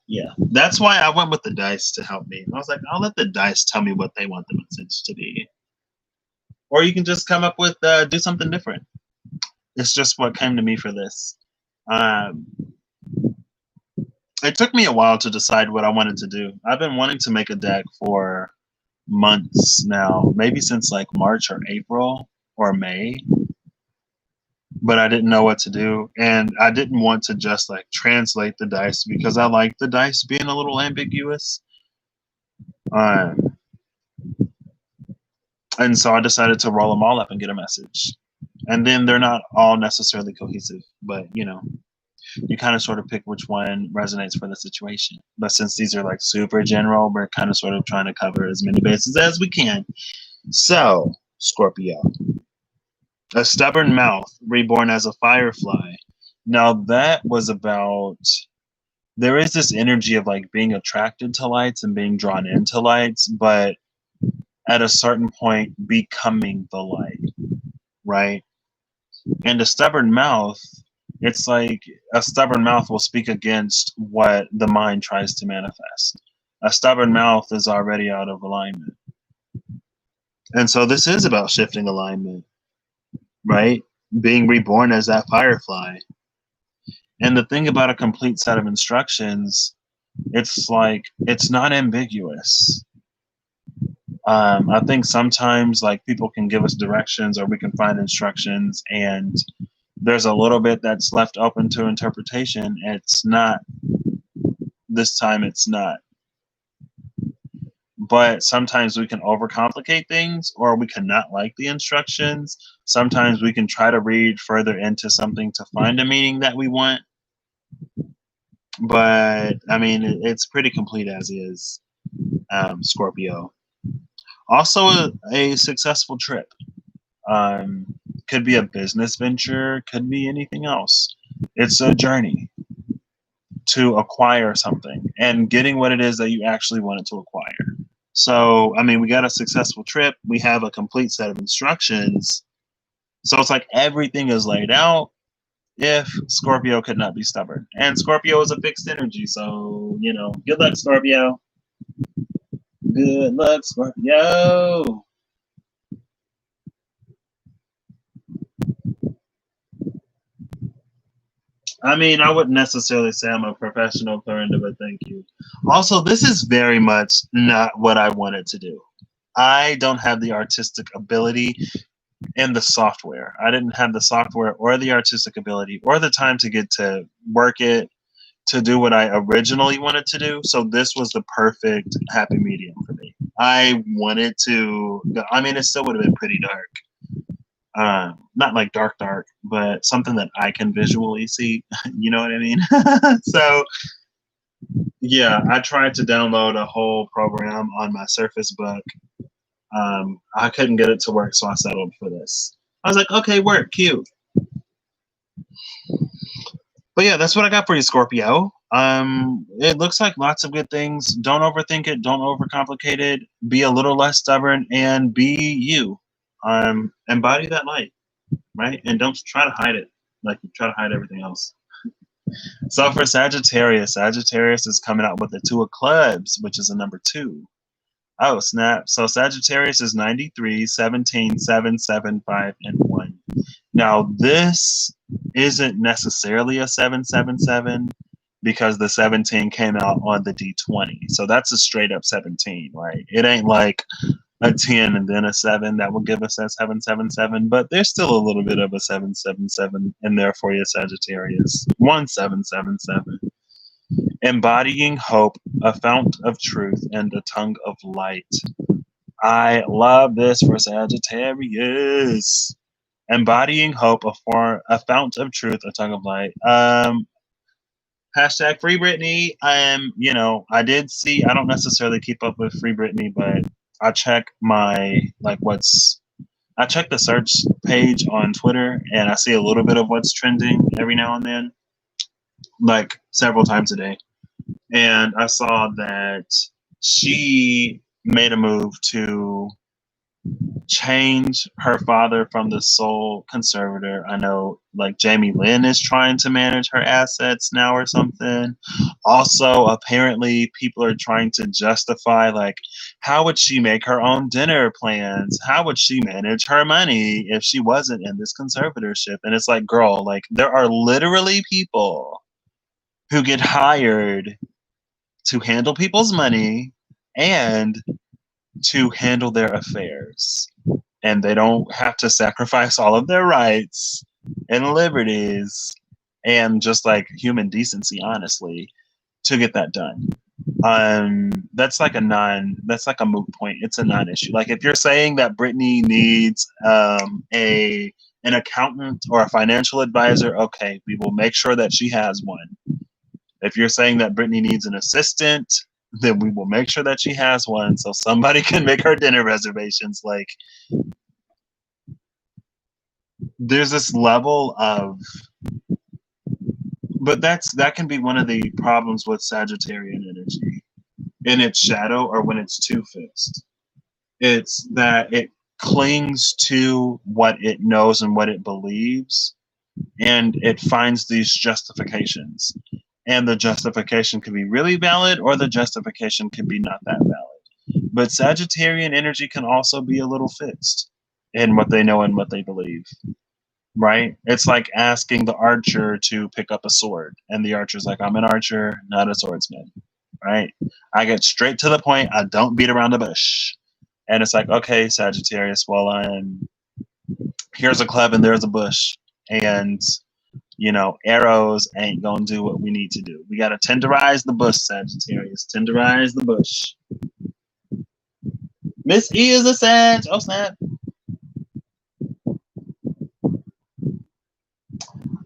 yeah, that's why I went with the dice to help me. I was like, I'll let the dice tell me what they want the message to be. Or you can just come up with, do something different. It's just what came to me for this. It took me a while to decide what I wanted to do. I've been wanting to make a deck for months now, maybe since like March or April or May. But I didn't know what to do, and I didn't want to just like translate the dice because I like the dice being a little ambiguous. And so I decided to roll them all up and get a message. And then they're not all necessarily cohesive, but you know, you kind of sort of pick which one resonates for the situation. But since these are like super general, we're kind of sort of trying to cover as many bases as we can. So, Scorpio. A stubborn mouth, reborn as a firefly. Now that was about, there is this energy of like being attracted to lights and being drawn into lights, but at a certain point becoming the light, right? And a stubborn mouth, it's like a stubborn mouth will speak against what the mind tries to manifest. A stubborn mouth is already out of alignment. And so this is about shifting alignment, right? Being reborn as that firefly. And the thing about a complete set of instructions, it's like, it's not ambiguous. I think sometimes like people can give us directions or we can find instructions and there's a little bit that's left open to interpretation. It's not, this time it's not. But sometimes we can overcomplicate things or we can not like the instructions. Sometimes we can try to read further into something to find a meaning that we want. But I mean, it's pretty complete as is, Scorpio. Also a successful trip. Could be a business venture, could be anything else. It's a journey to acquire something and getting what it is that you actually wanted to acquire. So, I mean, we got a successful trip. We have a complete set of instructions. So it's like everything is laid out if Scorpio could not be stubborn. And Scorpio is a fixed energy. So, you know, good luck, Scorpio. Good luck, Scorpio. I mean, I wouldn't necessarily say I'm a professional clarinet, but thank you. Also, this is very much not what I wanted to do. I don't have the artistic ability and the software. I didn't have the software or the artistic ability or the time to get to work it to do what I originally wanted to do. So this was the perfect happy medium for me. I wanted to, I mean, it still would have been pretty dark. Not like dark, but something that I can visually see. You know what I mean? So, yeah, I tried to download a whole program on my Surface Book. I couldn't get it to work, so I settled for this. I was like, okay, work, cute. But yeah, that's what I got for you, Scorpio. It looks like lots of good things. Don't overthink it. Don't overcomplicate it. Be a little less stubborn and be you. Embody that light, right? And don't try to hide it like you try to hide everything else. So for Sagittarius, Sagittarius is coming out with the 2 of clubs, which is a number 2. Oh, snap. So Sagittarius is 93, 17, 7, 7, 5, and 1. Now, this isn't necessarily a 777. because the 17 came out on the D20. So that's a straight up 17, right? It ain't like a 10 and then a 7 that will give us that 777, but there's still a little bit of a 777 in there for you, Sagittarius. 1777. Embodying hope, a fount of truth, and a tongue of light. I love this for Sagittarius. Embodying hope, a fount of truth, a tongue of light. Hashtag Free Britney. I did see. I don't necessarily keep up with Free Britney, but I check my I check the search page on Twitter, and I see a little bit of what's trending every now and then, like several times a day. And I saw that she made a move to change her father from the sole conservator. I know like Jamie Lynn is trying to manage her assets now or something. Also, apparently people are trying to justify like how would she make her own dinner plans? How would she manage her money if she wasn't in this conservatorship? And it's like, girl, like there are literally people who get hired to handle people's money and to handle their affairs. And they don't have to sacrifice all of their rights and liberties and just like human decency, honestly, to get that done. That's like a moot point. It's a non-issue. Like if you're saying that Brittany needs an accountant or a financial advisor, okay, we will make sure that she has one. If you're saying that Brittany needs an assistant, then we will make sure that she has one so somebody can make her dinner reservations. Like, there's this level of, but that can be one of the problems with Sagittarian energy in its shadow or when it's too fixed. It's that it clings to what it knows and what it believes, and it finds these justifications. And the justification can be really valid or the justification can be not that valid. But Sagittarian energy can also be a little fixed in what they know and what they believe, right? It's like asking the archer to pick up a sword. And the archer's like, I'm an archer, not a swordsman, right? I get straight to the point. I don't beat around the bush. And it's like, okay, Sagittarius, well, here's a club and there's a bush. And arrows ain't gonna do what we need to do. We gotta tenderize the bush, Sagittarius. Tenderize the bush. Miss E is a Sag. Oh, snap.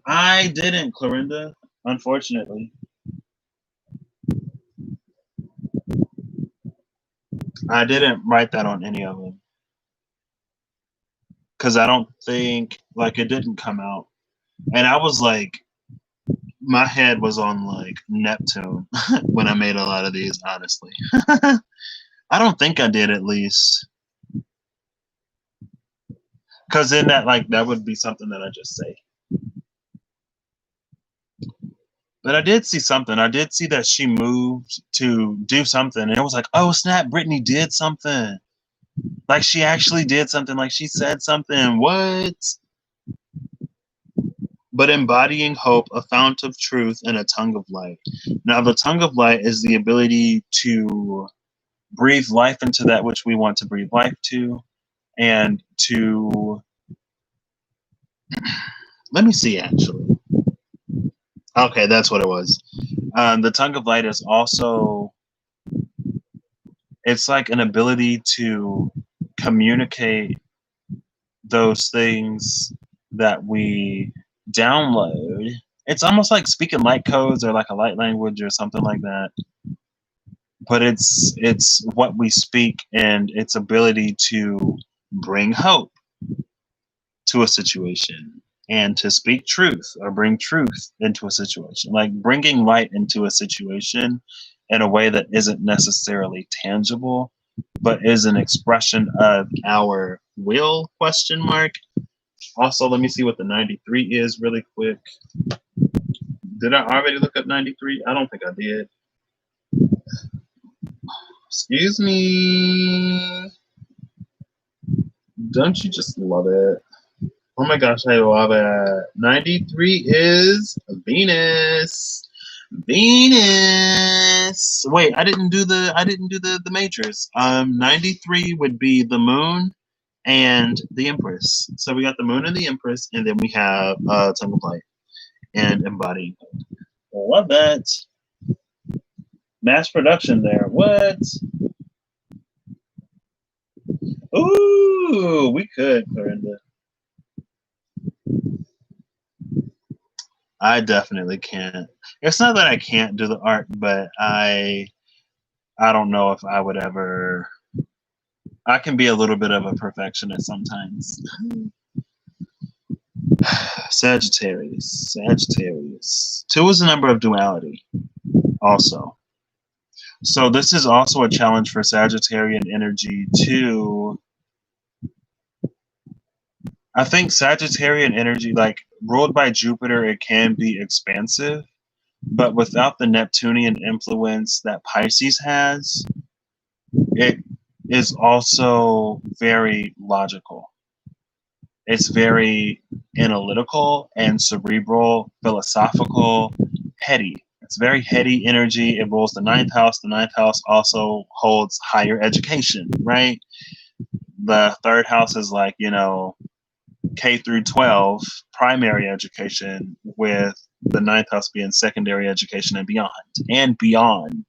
I didn't, Clorinda, unfortunately. I didn't write that on any of them. Because I don't think, like, it didn't come out. And I was like, my head was on like Neptune when I made a lot of these, honestly. I don't think I did, at least. Because then that would be something that I just say. But I did see something. I did see that she moved to do something. And it was like, oh, snap, Brittany did something. Like she actually did something. Like she said something. What? But embodying hope, a fount of truth, and a tongue of light. Now, the tongue of light is the ability to breathe life into that which we want to breathe life to, and to, let me see, actually. Okay, that's what it was. The tongue of light is also, it's like an ability to communicate those things that we download. It's almost like speaking light codes or like a light language or something like that. But it's what we speak and its ability to bring hope to a situation and to speak truth or bring truth into a situation, like bringing light into a situation in a way that isn't necessarily tangible, but is an expression of our will, question mark. Also, let me see what the 93 is really quick. Did I already look up 93? I don't think I did. Excuse me. Don't you just love it? Oh my gosh, I love it. 93 is Venus. Venus. Wait, I didn't do the majors. 93 would be the moon and the Empress. So we got the moon and the Empress, and then we have tongue of light and embodying. Love that. Mass production there. What? Ooh, we could, Clarinda. I definitely can't. It's not that I can't do the art, but I don't know if I would ever. I can be a little bit of a perfectionist sometimes. Sagittarius. 2 is the number of duality also. So this is also a challenge for Sagittarian energy too. I think Sagittarian energy, like ruled by Jupiter, it can be expansive, but without the Neptunian influence that Pisces has, it is also very logical. It's very analytical and cerebral, philosophical, heady. It's very heady energy. It rules the 9th house. The 9th house also holds higher education, right? The 3rd house is like, K through 12 primary education, with the 9th house being secondary education and beyond.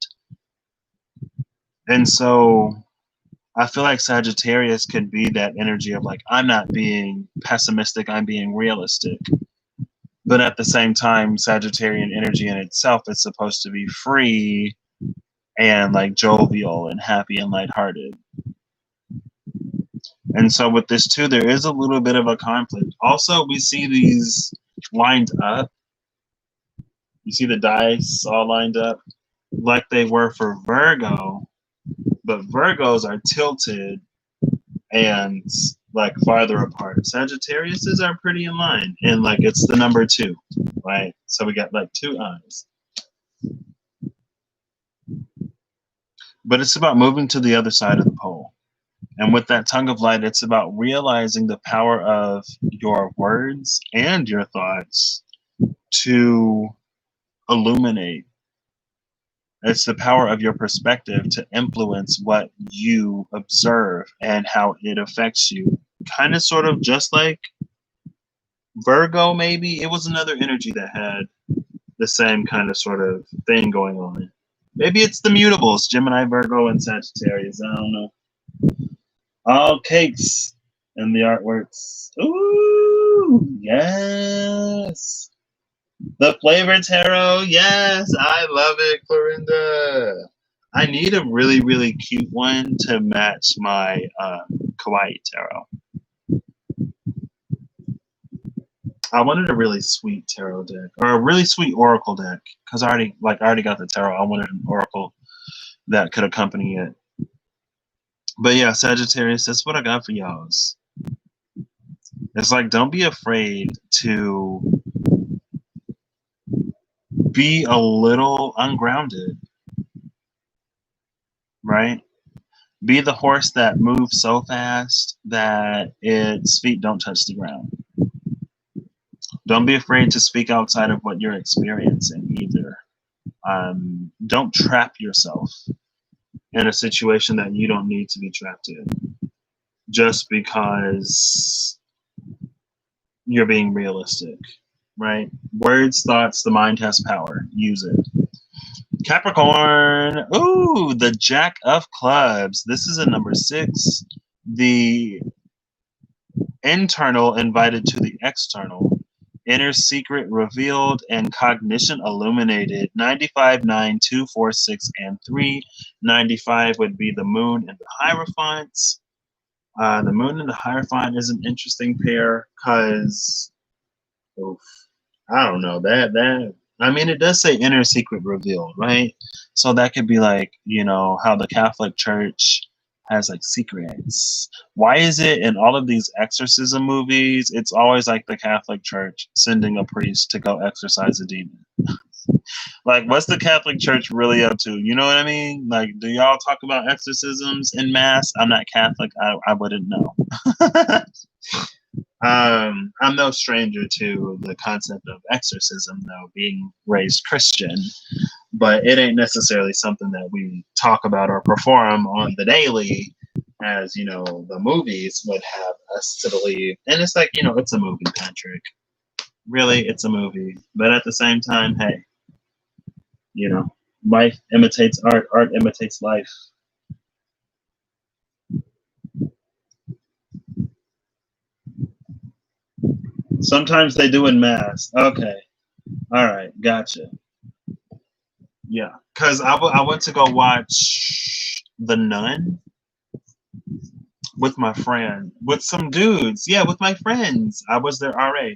And so I feel like Sagittarius could be that energy of like, I'm not being pessimistic, I'm being realistic. But at the same time, Sagittarian energy in itself is supposed to be free and like jovial and happy and lighthearted. And so with this too, there is a little bit of a conflict. Also, we see these lined up. You see the dice all lined up like they were for Virgo, but Virgos are tilted and like farther apart. Sagittariuses are pretty in line, and like it's the number 2, right? So we got like 2 eyes. But it's about moving to the other side of the pole. And with that tongue of light, it's about realizing the power of your words and your thoughts to illuminate. It's the power of your perspective to influence what you observe and how it affects you. Kind of sort of just like Virgo, maybe. It was another energy that had the same kind of sort of thing going on. Maybe it's the mutables, Gemini, Virgo, and Sagittarius. I don't know. All cakes in the artworks. Ooh, yes. The flavor tarot, yes, I love it, Clarinda. I need a really, really cute one to match my kawaii tarot. I wanted a really sweet tarot deck, or a really sweet oracle deck, because I already got the tarot. I wanted an oracle that could accompany it. But yeah, Sagittarius, that's what I got for y'all's. It's like, don't be afraid to be a little ungrounded, right? Be the horse that moves so fast that its feet don't touch the ground. Don't be afraid to speak outside of what you're experiencing either. Don't trap yourself in a situation that you don't need to be trapped in just because you're being realistic, right? Words, thoughts, the mind has power. Use it. Capricorn. Ooh, the Jack of Clubs. This is a number 6. The internal invited to the external. Inner secret revealed and cognition illuminated. 95, 9, 2, 4, 6, and 3. 95 would be the moon and the Hierophants. The moon and the Hierophant is an interesting pair because, I don't know, I mean, it does say inner secret revealed, right? So that could be like, how the Catholic Church has like secrets. Why is it in all of these exorcism movies, it's always like the Catholic Church sending a priest to go exorcise a demon? Like, what's the Catholic Church really up to? You know what I mean? Like, do y'all talk about exorcisms in mass? I'm not Catholic. I wouldn't know. I'm no stranger to the concept of exorcism, though, being raised Christian, but it ain't necessarily something that we talk about or perform on the daily, as you know, the movies would have us to believe. And it's like, you know, it's a movie, Patrick. Really, it's a movie. But at the same time, hey, you know, life imitates art, art imitates life. Sometimes they do in mass. Okay. All right. Gotcha. Yeah. Because I went to go watch The Nun with my friend, with some dudes. Yeah, with my friends. I was their RA.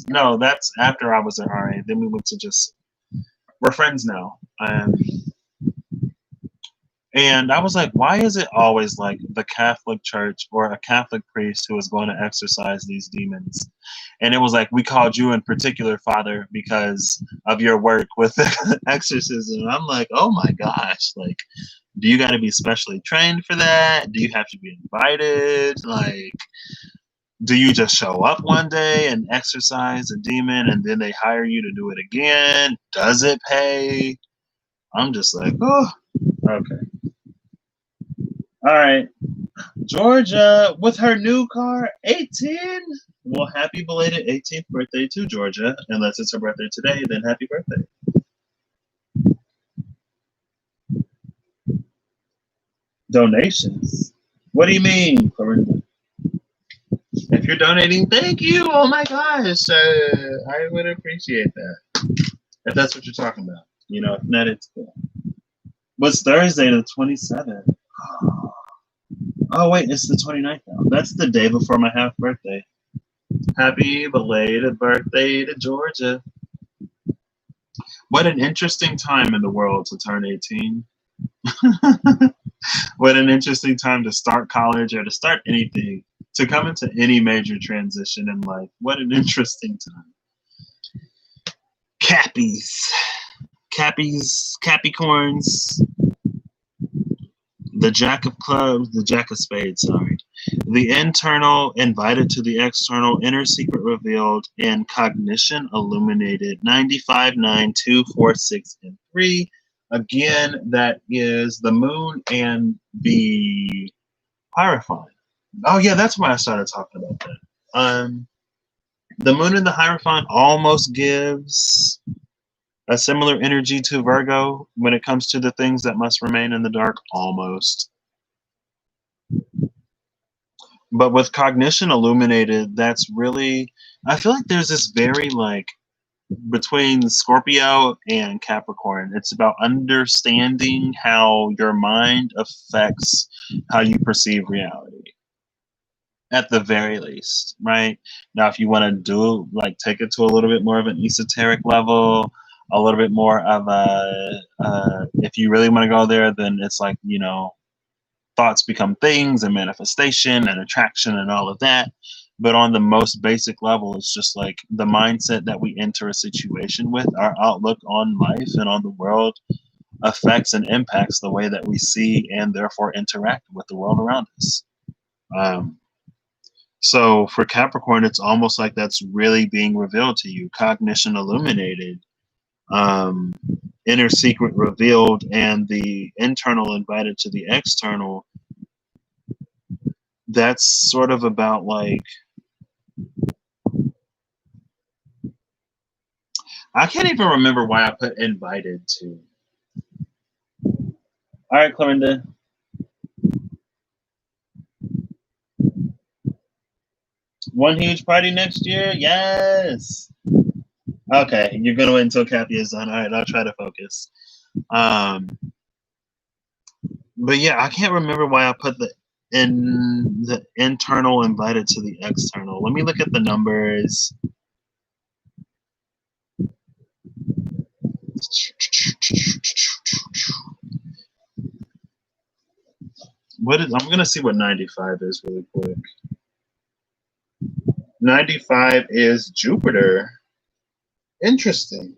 No, that's after I was their RA. Then we went to just, we're friends now. And I was like, why is it always like the Catholic Church or a Catholic priest who is going to exorcise these demons? And it was like, we called you in particular, Father, because of your work with exorcism. I'm like, oh my gosh, like, do you got to be specially trained for that? Do you have to be invited? Like, do you just show up one day and exorcise a demon and then they hire you to do it again? Does it pay? I'm just like, oh, okay. All right. Georgia with her new car, 18. Well, happy belated 18th birthday to Georgia. Unless it's her birthday today, then happy birthday. Donations. What do you mean, Corinne? If you're donating, thank you. Oh my gosh. I would appreciate that. If that's what you're talking about. You know, if not, it's cool. What's Thursday, the 27th? Oh, wait, it's the 29th now. That's the day before my half birthday. Happy belated birthday to Georgia. What an interesting time in the world to turn 18. What an interesting time to start college or to start anything, to come into any major transition in life. What an interesting time. Capricorns, the Jack of Clubs, the Jack of Spades, sorry. The internal invited to the external, inner secret revealed, and cognition illuminated. 95, 9, 2, 4, 6, and 3. Again, that is the moon and the Hierophant. Oh yeah, that's why I started talking about that. The moon and the Hierophant almost gives a similar energy to Virgo when it comes to the things that must remain in the dark, almost. But with cognition illuminated, that's really, I feel like there's this very like, between Scorpio and Capricorn, it's about understanding how your mind affects how you perceive reality. At the very least, right? Now, if you want to do, like, take it to a little bit more of an esoteric level, a little bit more of if you really want to go there, then it's like, you know, thoughts become things and manifestation and attraction and all of that. But on the most basic level, it's just like the mindset that we enter a situation with, our outlook on life and on the world affects and impacts the way that we see and therefore interact with the world around us. So for Capricorn, it's almost like that's really being revealed to you. Cognition illuminated, inner secret revealed, and the internal invited to the external. That's sort of about like, I can't even remember why I put invited to. All right, Clorinda. One huge party next year? Yes. Okay, you're gonna wait until Cappy is done. All right, I'll try to focus. But yeah, I can't remember why I put the internal invited to the external. Let me look at the numbers. I'm gonna see what 95 is really quick. 95 is Jupiter. Interesting.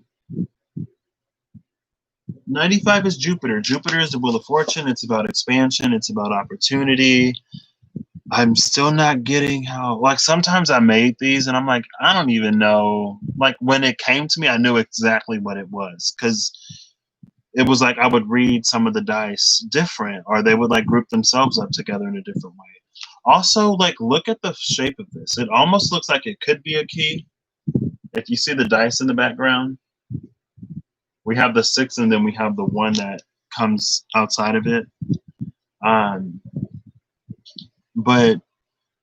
95 is Jupiter. Jupiter is the wheel of fortune. It's about expansion. It's about opportunity. I'm still not getting how, like, sometimes I made these and I'm like, I don't even know. Like, when it came to me, I knew exactly what it was because it was like I would read some of the dice different, or they would like group themselves up together in a different way. Also, like, look at the shape of this. It almost looks like it could be a key. If you see the dice in the background, we have the 6 and then we have the 1 that comes outside of it. Um, but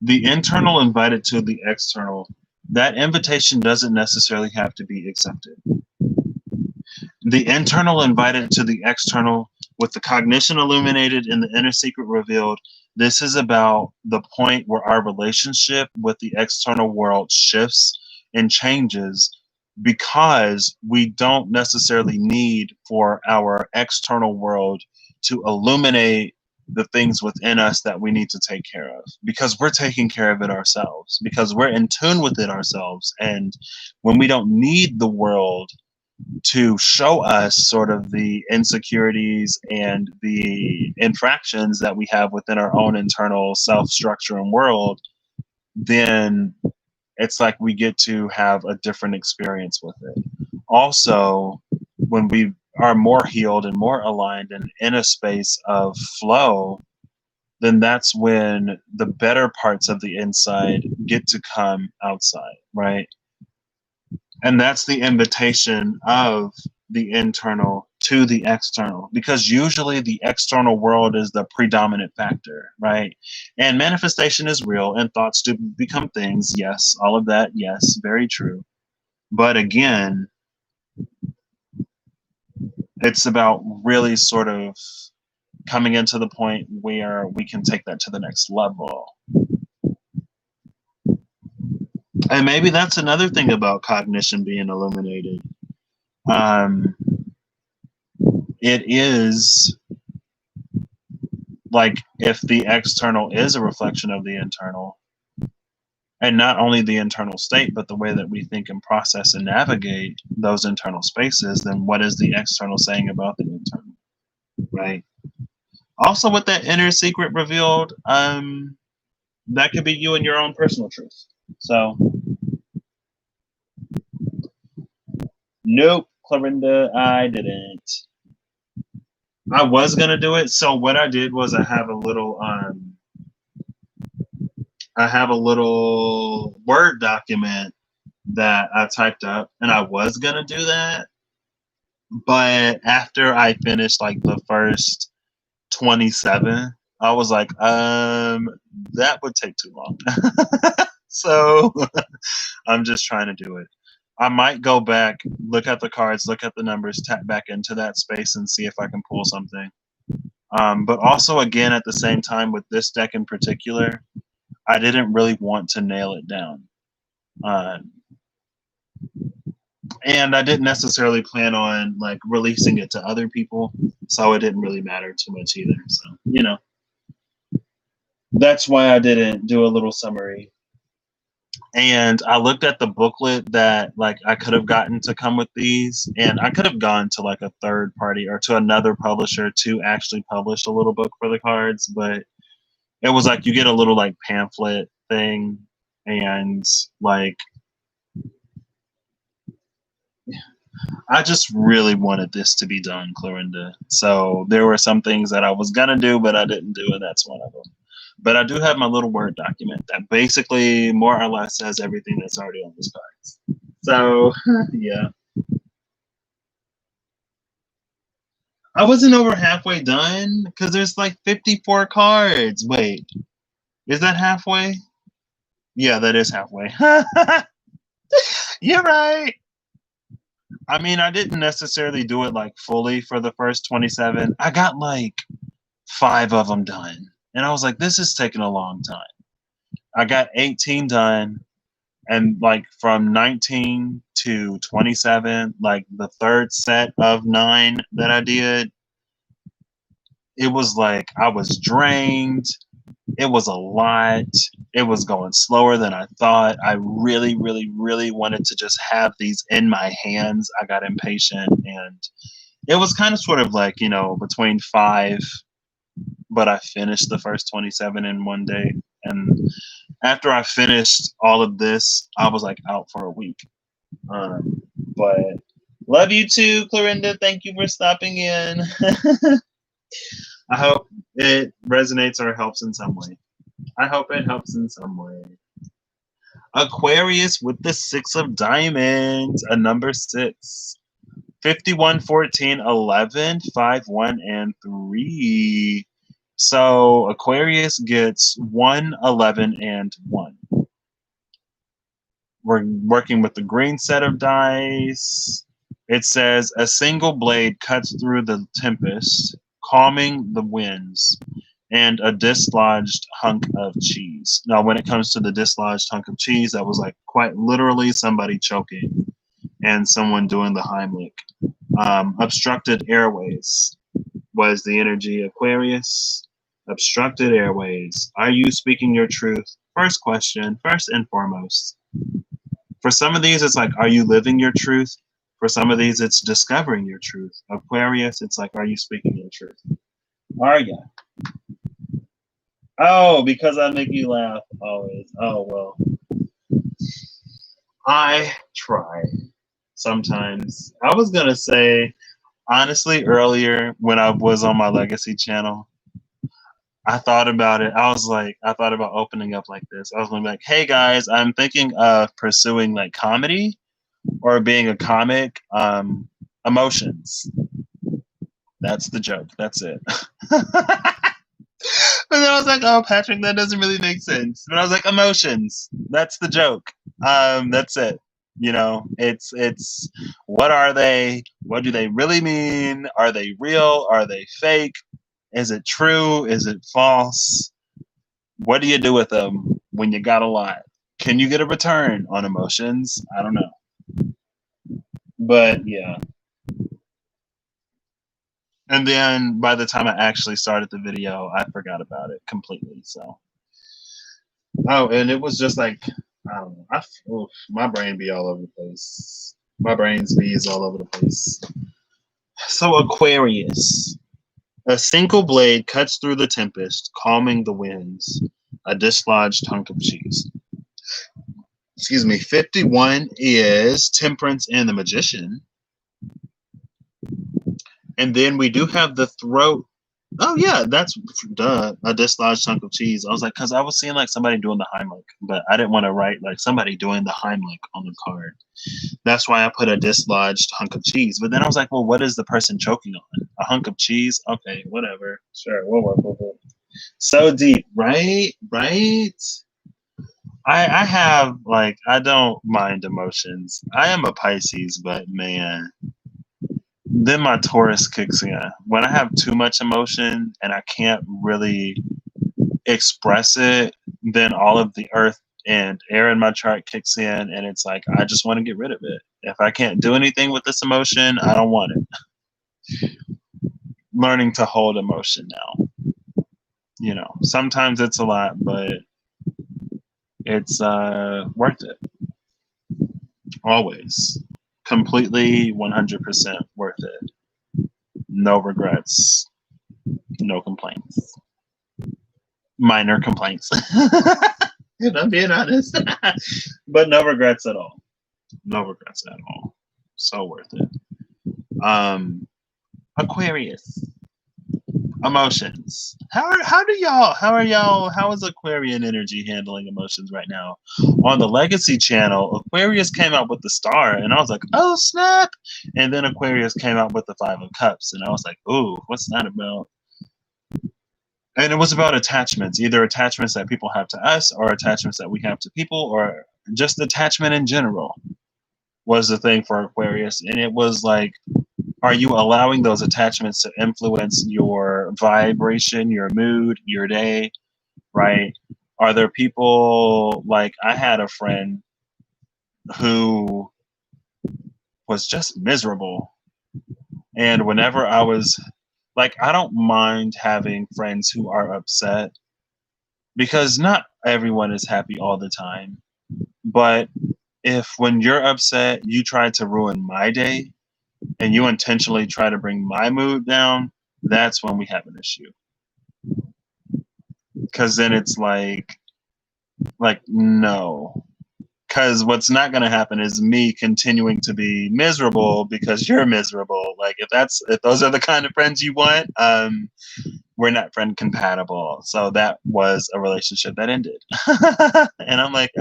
the internal invited to the external, that invitation doesn't necessarily have to be accepted. The internal invited to the external, with the cognition illuminated and the inner secret revealed. This is about the point where our relationship with the external world shifts and changes, because we don't necessarily need for our external world to illuminate the things within us that we need to take care of, because we're taking care of it ourselves, because we're in tune with it ourselves. And when we don't need the world to show us sort of the insecurities and the infractions that we have within our own internal self structure and world, then it's like we get to have a different experience with it. Also, when we are more healed and more aligned and in a space of flow, then that's when the better parts of the inside get to come outside, right? And that's the invitation of the internal to the external, because usually the external world is the predominant factor, right? And manifestation is real and thoughts do become things. Yes, all of that. Yes, very true. But again, it's about really sort of coming into the point where we can take that to the next level. And maybe that's another thing about cognition being illuminated. Um, it is like, if the external is a reflection of the internal, and not only the internal state, but the way that we think and process and navigate those internal spaces, then what is the external saying about the internal, right? Also, with that inner secret revealed, that could be you and your own personal truth. So, nope, Clarinda, I didn't. I was gonna do it. So what I did was I have a little Word document that I typed up, and I was gonna do that, but after I finished like the first 27, I was like, that would take too long. So I'm just trying to do it. I might go back, look at the cards, look at the numbers, tap back into that space and see if I can pull something. But also, again, at the same time, with this deck in particular, I didn't really want to nail it down. And I didn't necessarily plan on like releasing it to other people, so it didn't really matter too much either. So, that's why I didn't do a little summary. And I looked at the booklet that like I could have gotten to come with these, and I could have gone to like a third party or to another publisher to actually publish a little book for the cards, but it was like you get a little like pamphlet thing, and like I just really wanted this to be done, Clorinda. So there were some things that I was gonna do, but I didn't do, and that's one of them. But I do have my little Word document that basically more or less says everything that's already on these cards. So yeah. I wasn't over halfway done because there's like 54 cards. Wait, is that halfway? Yeah, that is halfway. You're right. I mean, I didn't necessarily do it like fully for the first 27. I got like 5 of them done. And I was like, this is taking a long time. I got 18 done. And like from 19 to 27, like the third set of 9 that I did, it was like I was drained. It was a lot. It was going slower than I thought. I really, really, really wanted to just have these in my hands. I got impatient, and it was kind of sort of like, between 5, but I finished the first 27 in one day. And after I finished all of this, I was like out for a week. But love you too, Clorinda. Thank you for stopping in. I hope it resonates or helps in some way. I hope it helps in some way. Aquarius with the 6 of diamonds, a number 6. 51, 14, 11, 5, 1, and 3. So Aquarius gets 1, 11, and 1. We're working with the green set of dice. It says a single blade cuts through the tempest, calming the winds, and a dislodged hunk of cheese. Now, when it comes to the dislodged hunk of cheese, that was like quite literally somebody choking and someone doing the Heimlich. Obstructed airways was the energy, Aquarius. Obstructed airways. Are you speaking your truth? First question, first and foremost. For some of these, it's like, are you living your truth? For some of these, it's discovering your truth. Aquarius, it's like, are you speaking your truth? Are you? Oh, because I make you laugh always. Oh, well. I try sometimes. I was going to say, honestly, earlier when I was on my Legacy channel, I thought about it. I thought about opening up like this. I was going to be like, hey guys, I'm thinking of pursuing like comedy or being a comic. Emotions. That's the joke. That's it. But then I was like, oh, Patrick, that doesn't really make sense. But I was like, emotions. That's the joke. That's it. You know, it's what are they? What do they really mean? Are they real? Are they fake? Is it true? Is it false? What do you do with them when you got a lot? Can you get a return on emotions? I don't know. But yeah. And then by the time I actually started the video, I forgot about it completely. So, oh, and it was just like, I don't know. My brain be all over the place. My brain's bees all over the place. So Aquarius, a single blade cuts through the tempest, calming the winds. A dislodged hunk of cheese. Excuse me. 51 is Temperance and the Magician. And then we do have the throat. Oh, yeah, that's a dislodged chunk of cheese. I was like, because I was seeing like somebody doing the Heimlich, but I didn't want to write like somebody doing the Heimlich on the card. That's why I put a dislodged hunk of cheese. But then I was like, well, what is the person choking on? A hunk of cheese? Okay, whatever. Sure, we'll work with it. So deep, right? Right? I have, like, I don't mind emotions. I am a Pisces, but man, then my Taurus kicks in. When I have too much emotion and I can't really express it, then all of the earth and air in my chart kicks in, and it's like, I just want to get rid of it. If I can't do anything with this emotion, I don't want it. Learning to hold emotion now. You know, sometimes it's a lot, but it's worth it. Always. Completely 100% worth it. No regrets. No complaints. Minor complaints. If I'm being honest. But no regrets at all. No regrets at all. So worth it. Aquarius. Emotions. How is Aquarian energy handling emotions right now? On the Legacy channel, Aquarius came out with the star, and I was like, oh snap! And then Aquarius came out with the 5 of Cups, and I was like, ooh, what's that about? And it was about attachments, either attachments that people have to us, or attachments that we have to people, or just attachment in general was the thing for Aquarius. And it was like, are you allowing those attachments to influence your vibration, your mood, your day, right? Are there people, like I had a friend who was just miserable. And whenever I was, like, I don't mind having friends who are upset because not everyone is happy all the time. But if when you're upset, you try to ruin my day, and you intentionally try to bring my mood down, that's when we have an issue. Because then it's like, Like, no. Because what's not going to happen is me continuing to be miserable because you're miserable. Like, if those are the kind of friends you want, we're not friend compatible. So that was a relationship that ended. And I'm like,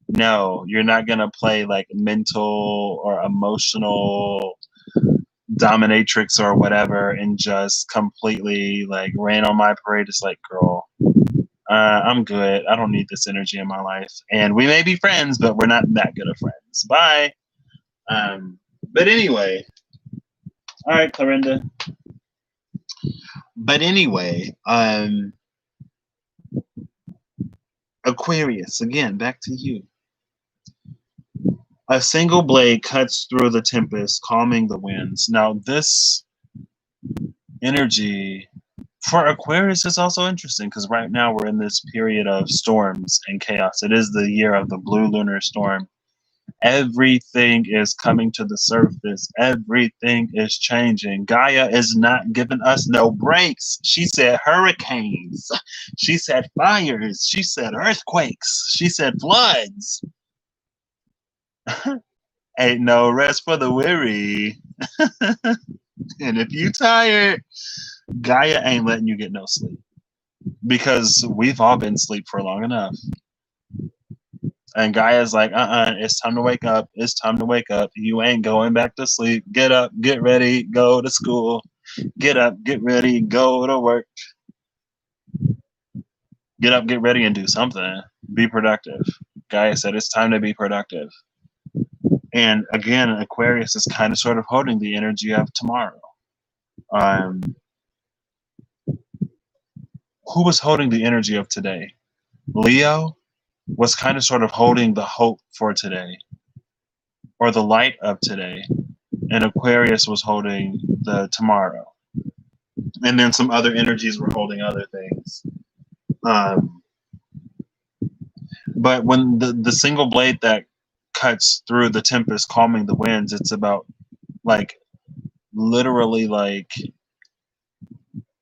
no, you're not going to play like mental or emotional dominatrix or whatever and just completely like rain on my parade. It's like, girl, I'm good. I don't need this energy in my life. And we may be friends, but we're not that good of friends. Bye. But anyway, all right, Clarinda. But anyway, Aquarius, again, back to you. A single blade cuts through the tempest, calming the winds. Now, this energy for Aquarius is also interesting because right now we're in this period of storms and chaos. It is the year of the blue lunar storm. Everything is coming to the surface. Everything is changing. Gaia is not giving us no breaks. She said hurricanes. She said fires. She said earthquakes. She said floods. Ain't no rest for the weary. And if you tired, Gaia ain't letting you get no sleep. Because we've all been asleep for long enough. And Gaia's like, it's time to wake up. It's time to wake up. You ain't going back to sleep. Get up, get ready, go to school. Get up, get ready, go to work. Get up, get ready, and do something. Be productive. Gaia said it's time to be productive. And again, Aquarius is kind of sort of holding the energy of tomorrow. Who was holding the energy of today? Leo was kind of sort of holding the hope for today or the light of today. And Aquarius was holding the tomorrow. And then some other energies were holding other things. But when the single blade that cuts through the tempest, calming the winds, it's about like literally like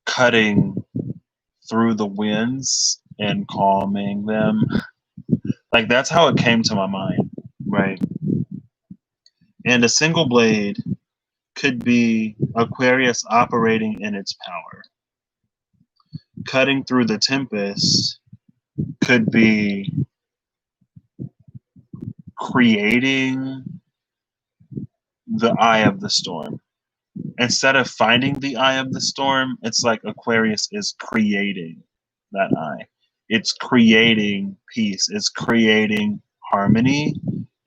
cutting through the winds and calming them. Like that's how it came to my mind, right? And a single blade could be Aquarius operating in its power. Cutting through the tempest could be creating the eye of the storm. Instead of finding the eye of the storm, it's like Aquarius is creating that eye. It's creating peace. It's creating harmony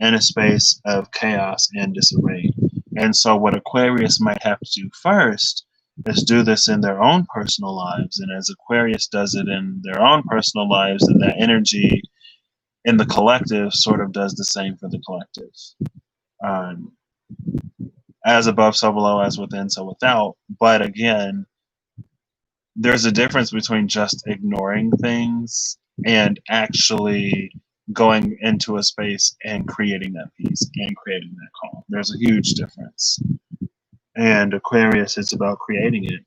in a space of chaos and disarray. And so what Aquarius might have to do first is do this in their own personal lives. And as Aquarius does it in their own personal lives, then that energy in the collective sort of does the same for the collective. As above, so below, as within, so without. But again, there's a difference between just ignoring things and actually going into a space and creating that peace and creating that calm. There's a huge difference. And Aquarius, it's about creating it.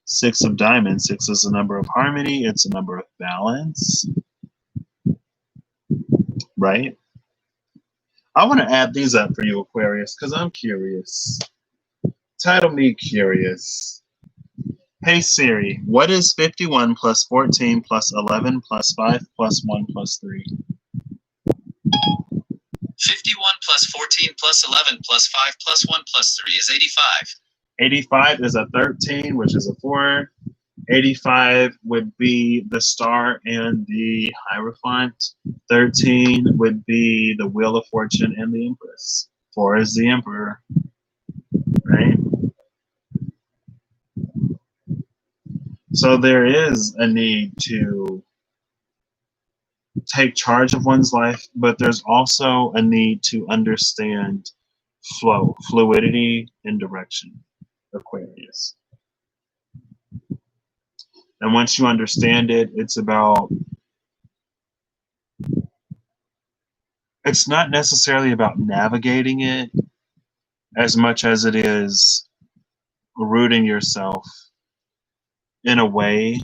6 of diamonds. 6 is a number of harmony. It's a number of balance. Right? I want to add these up for you, Aquarius, because I'm curious. Title me curious. Hey Siri, what is 51 plus 14 plus 11 plus 5 plus 1 plus 3? 51 plus 14 plus 11 plus 5 plus 1 plus 3 is 85. 85 is a 13, which is a 4. 85 would be the star and the Hierophant. 13 would be the Wheel of Fortune and the Empress. 4 is the Emperor, right? So there is a need to take charge of one's life, but there's also a need to understand flow, fluidity, and direction, Aquarius. And once you understand it, it's not necessarily about navigating it as much as it is rooting yourself in a way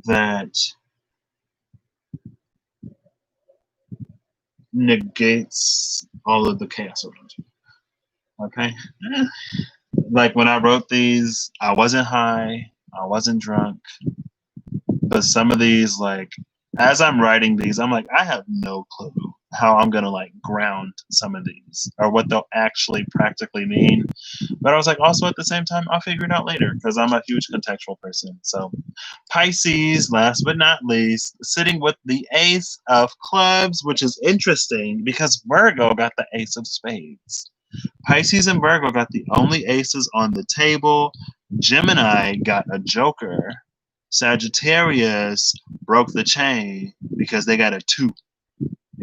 that negates all of the chaos around you. Okay? Like when I wrote these, I wasn't high, I wasn't drunk, but some of these, like, as I'm writing these, I'm like, I have no clue how I'm gonna like ground some of these or what they'll actually practically mean. But I was like, also at the same time, I'll figure it out later because I'm a huge contextual person. So Pisces, last but not least, sitting with the Ace of Clubs, which is interesting because Virgo got the Ace of Spades. Pisces and Virgo got the only aces on the table. Gemini got a joker. Sagittarius broke the chain because they got a 2.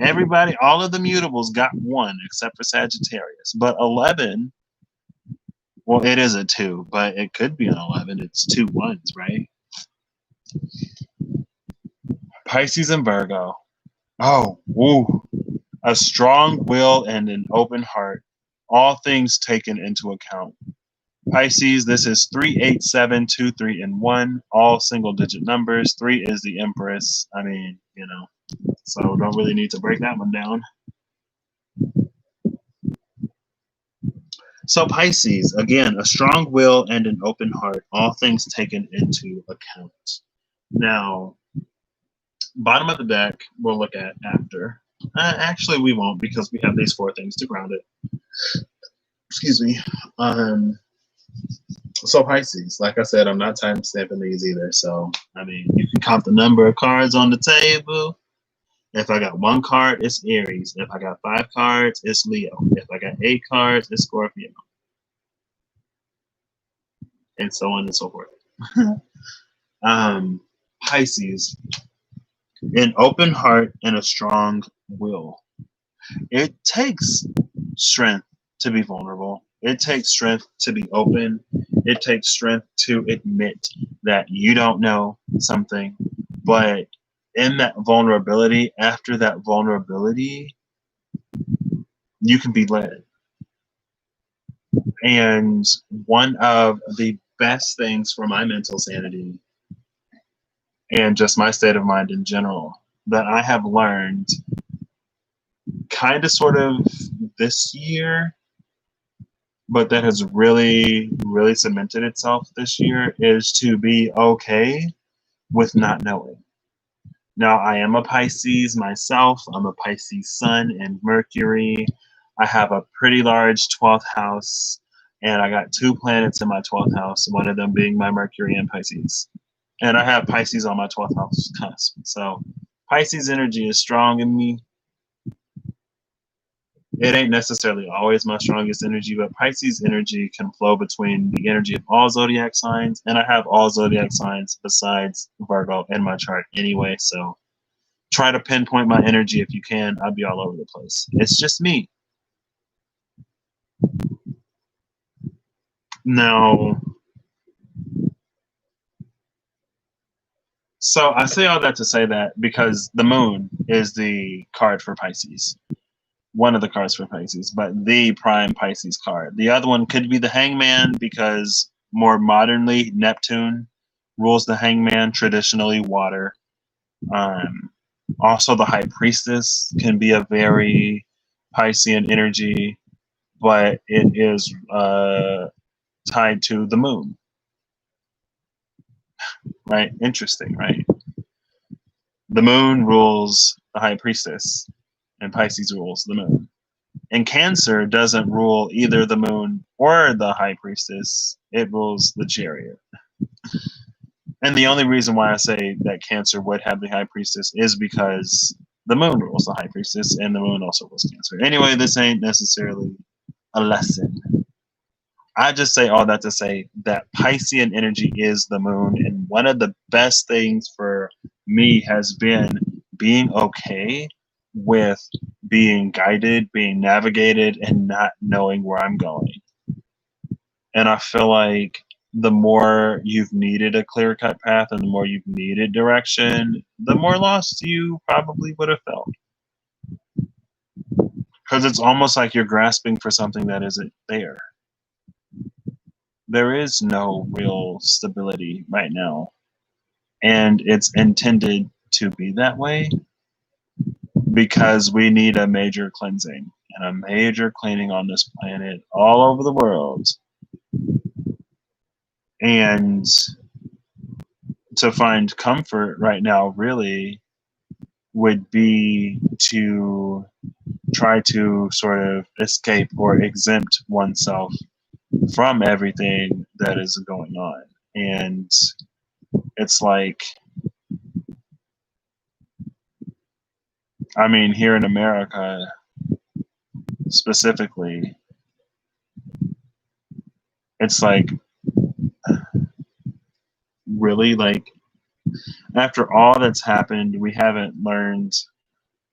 Everybody, all of the mutables got 1 except for Sagittarius. But 11, well, it is a 2, but it could be an 11. It's 2 1s, right? Pisces and Virgo. Oh, woo. A strong will and an open heart. All things taken into account. Pisces, this is 3, 8, 7, 2, 3, and 1. All single digit numbers. 3 is the Empress. I mean, you know, so don't really need to break that one down. So Pisces, again, a strong will and an open heart. All things taken into account. Now, bottom of the deck, we'll look at after. Actually, we won't because we have these 4 things to ground it. Excuse me. So Pisces, like I said, I'm not time stamping these either. So, I mean, you can count the number of cards on the table. If I got 1 card, it's Aries. If I got 5 cards, it's Leo. If I got 8 cards, it's Scorpio. And so on and so forth. Pisces, an open heart and a strong will. It takes strength to be vulnerable. It takes strength to be open. It takes strength to admit that you don't know something. But in that vulnerability, after that vulnerability, you can be led. And one of the best things for my mental sanity and just my state of mind in general that I have learned kind of sort of this year, but that has really, really cemented itself this year, is to be okay with not knowing. Now, I am a Pisces myself. I'm a Pisces sun and Mercury. I have a pretty large 12th house, and I got 2 planets in my 12th house, one of them being my Mercury and Pisces. And I have Pisces on my 12th house cusp. So Pisces energy is strong in me. It ain't necessarily always my strongest energy, but Pisces energy can flow between the energy of all zodiac signs, and I have all zodiac signs besides Virgo in my chart anyway, so try to pinpoint my energy if you can. I'd be all over the place. It's just me. Now, so I say all that to say that because the moon is the card for Pisces. One of the cards for Pisces, but the prime Pisces card. The other one could be the Hangman because more modernly, Neptune rules the Hangman, traditionally water. Also, the High Priestess can be a very Piscean energy, but it is tied to the moon. Right? Interesting, right? The moon rules the High Priestess, and Pisces rules the moon. And Cancer doesn't rule either the moon or the High Priestess. It rules the Chariot. And the only reason why I say that Cancer would have the High Priestess is because the moon rules the High Priestess and the moon also rules Cancer. Anyway, this ain't necessarily a lesson. I just say all that to say that Piscean energy is the moon. And one of the best things for me has been being okay with being guided, being navigated, and not knowing where I'm going. And I feel like the more you've needed a clear-cut path and the more you've needed direction, the more lost you probably would have felt. Because it's almost like you're grasping for something that isn't there. There is no real stability right now. And it's intended to be that way because we need a major cleansing and a major cleaning on this planet all over the world. And to find comfort right now really would be to try to sort of escape or exempt oneself from everything that is going on. And it's like, I mean, here in America specifically, it's like, really, like, after all that's happened, we haven't learned.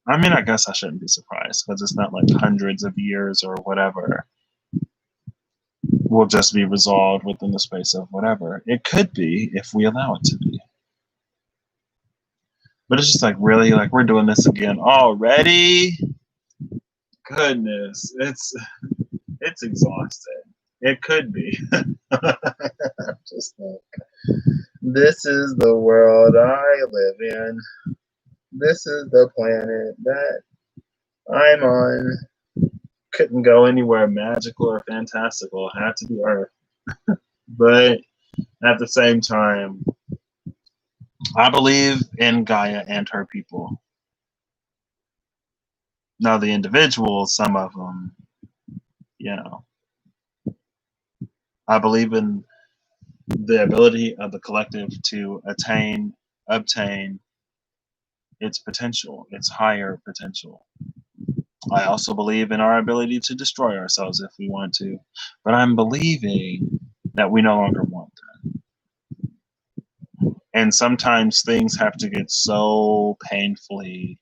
I mean, I guess I shouldn't be surprised because it's not like hundreds of years or whatever will just be resolved within the space of whatever. It could be if we allow it to be. But it's just like, really, like, we're doing this again already? Goodness, it's exhausting. It could be. Just like, this is the world I live in. This is the planet that I'm on. Couldn't go anywhere magical or fantastical. It had to be Earth. But at the same time, I believe in Gaia and her people. Now, the individuals, some of them, you know, I believe in the ability of the collective to obtain its potential, its higher potential. I also believe in our ability to destroy ourselves if we want to, but I'm believing that we no longer want that. And sometimes things have to get so painfully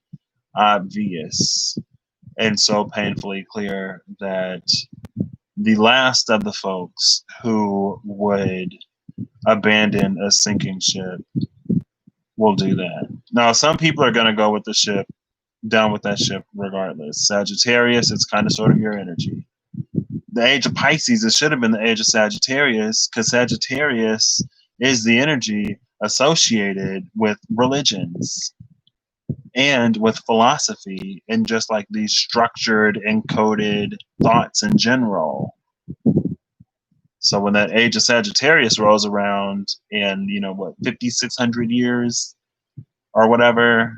obvious and so painfully clear that the last of the folks who would abandon a sinking ship will do that. Now, some people are going to go with the ship, down with that ship regardless. Sagittarius, it's kind of sort of your energy. The age of Pisces, it should have been the age of Sagittarius, because Sagittarius is the energy associated with religions and with philosophy and just like these structured, encoded thoughts in general. So when that age of Sagittarius rolls around in, 5,600 years or whatever,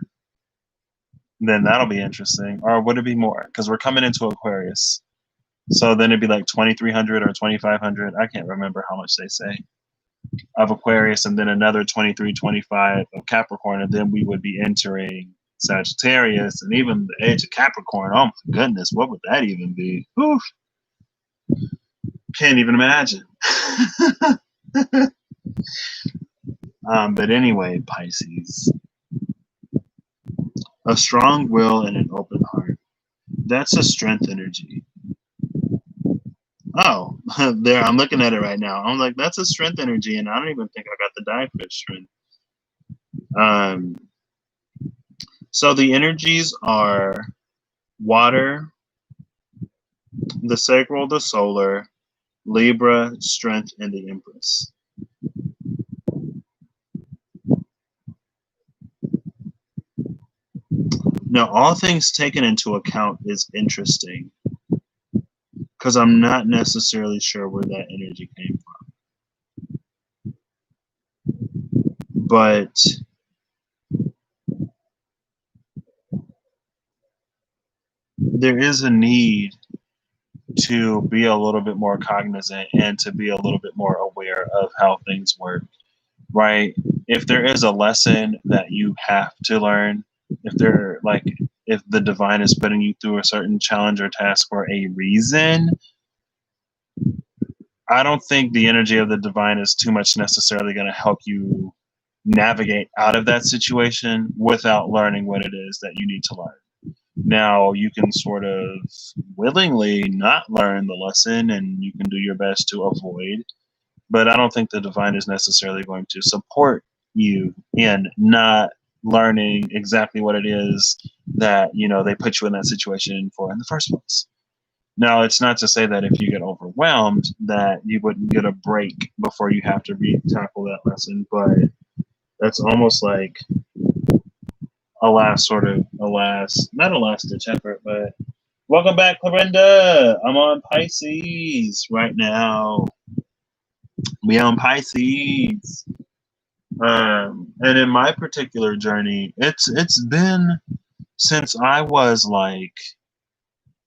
then that'll be interesting. Or would it be more? Because we're coming into Aquarius. So then it'd be like 2,300 or 2,500. I can't remember how much they say of Aquarius, and then another 2325 of Capricorn, and then we would be entering Sagittarius, and even the age of Capricorn. Oh my goodness, what would that even be? Whew. Can't even imagine. But anyway, Pisces. A strong will and an open heart. That's a strength energy. Oh, there, I'm looking at it right now. I'm like, that's a strength energy, and I don't even think I got the die for strength. So the energies are water, the sacral, the solar, Libra, strength, and the Empress. Now, all things taken into account is interesting because I'm not necessarily sure where that energy came from. But there is a need to be a little bit more cognizant and to be a little bit more aware of how things work, right? If there is a lesson that you have to learn, if the divine is putting you through a certain challenge or task for a reason, I don't think the energy of the divine is too much necessarily going to help you navigate out of that situation without learning what it is that you need to learn. Now, you can sort of willingly not learn the lesson and you can do your best to avoid, but I don't think the divine is necessarily going to support you in not learning exactly what it is that, they put you in that situation for in the first place. Now, it's not to say that if you get overwhelmed that you wouldn't get a break before you have to tackle that lesson, but that's almost like not a last ditch effort, but welcome back, Clarinda. I'm on Pisces right now. We on Pisces. And in my particular journey, it's been since I was like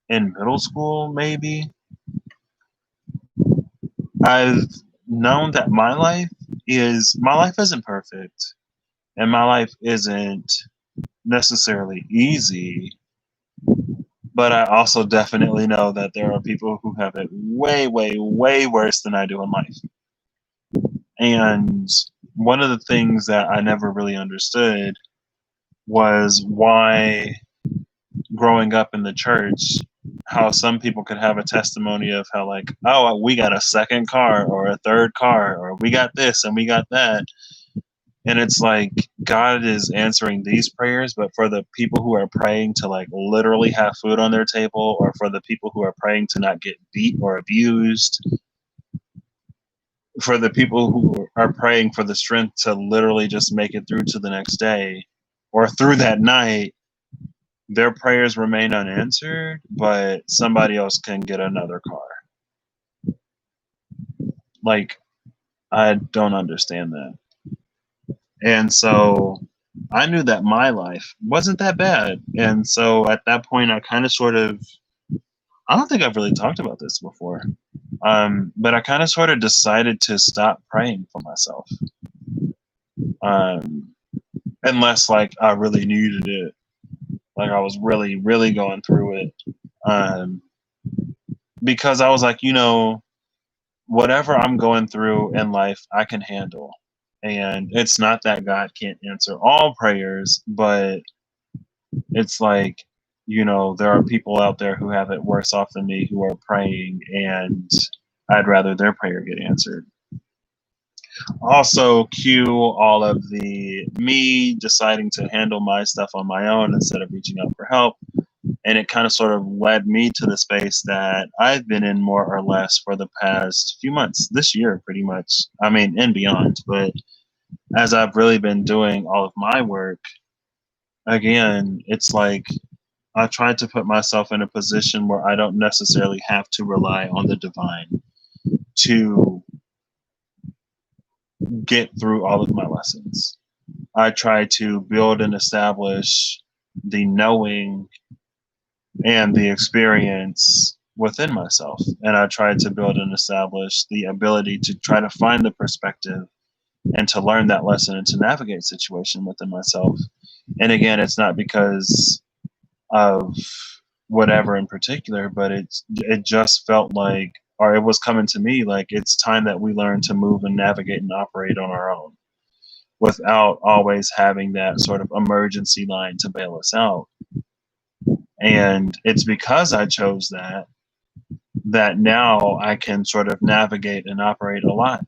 in middle school, maybe. I've known that my life isn't perfect, and my life isn't necessarily easy, but I also definitely know that there are people who have it way, way, way worse than I do in life. And one of the things that I never really understood was why growing up in the church, how some people could have a testimony of how, like, oh, we got a second car or a third car, or we got this and we got that. And it's like God is answering these prayers, but for the people who are praying to like literally have food on their table, or for the people who are praying to not get beat or abused, for the people who are praying for the strength to literally just make it through to the next day or through that night, their prayers remain unanswered, but somebody else can get another car. Like, I don't understand that. And so I knew that my life wasn't that bad. And so at that point, I kind of I don't think I've really talked about this before, but I kind of sort of decided to stop praying for myself. Unless like I really needed it, like I was really, really going through it. Because I was like, whatever I'm going through in life, I can handle. And it's not that God can't answer all prayers, but it's like, there are people out there who have it worse off than me who are praying, and I'd rather their prayer get answered. Also, cue all of the me deciding to handle my stuff on my own instead of reaching out for help. And it kind of sort of led me to the space that I've been in more or less for the past few months, this year, pretty much. I mean, and beyond. But as I've really been doing all of my work, again, it's like I tried to put myself in a position where I don't necessarily have to rely on the divine to get through all of my lessons. I try to build and establish the knowing and the experience within myself. And I try to build and establish the ability to try to find the perspective and to learn that lesson and to navigate situation within myself. And again, it's not because of whatever in particular, but it just felt like, or it was coming to me like, it's time that we learn to move and navigate and operate on our own without always having that sort of emergency line to bail us out. And it's because I chose that now I can sort of navigate and operate a lot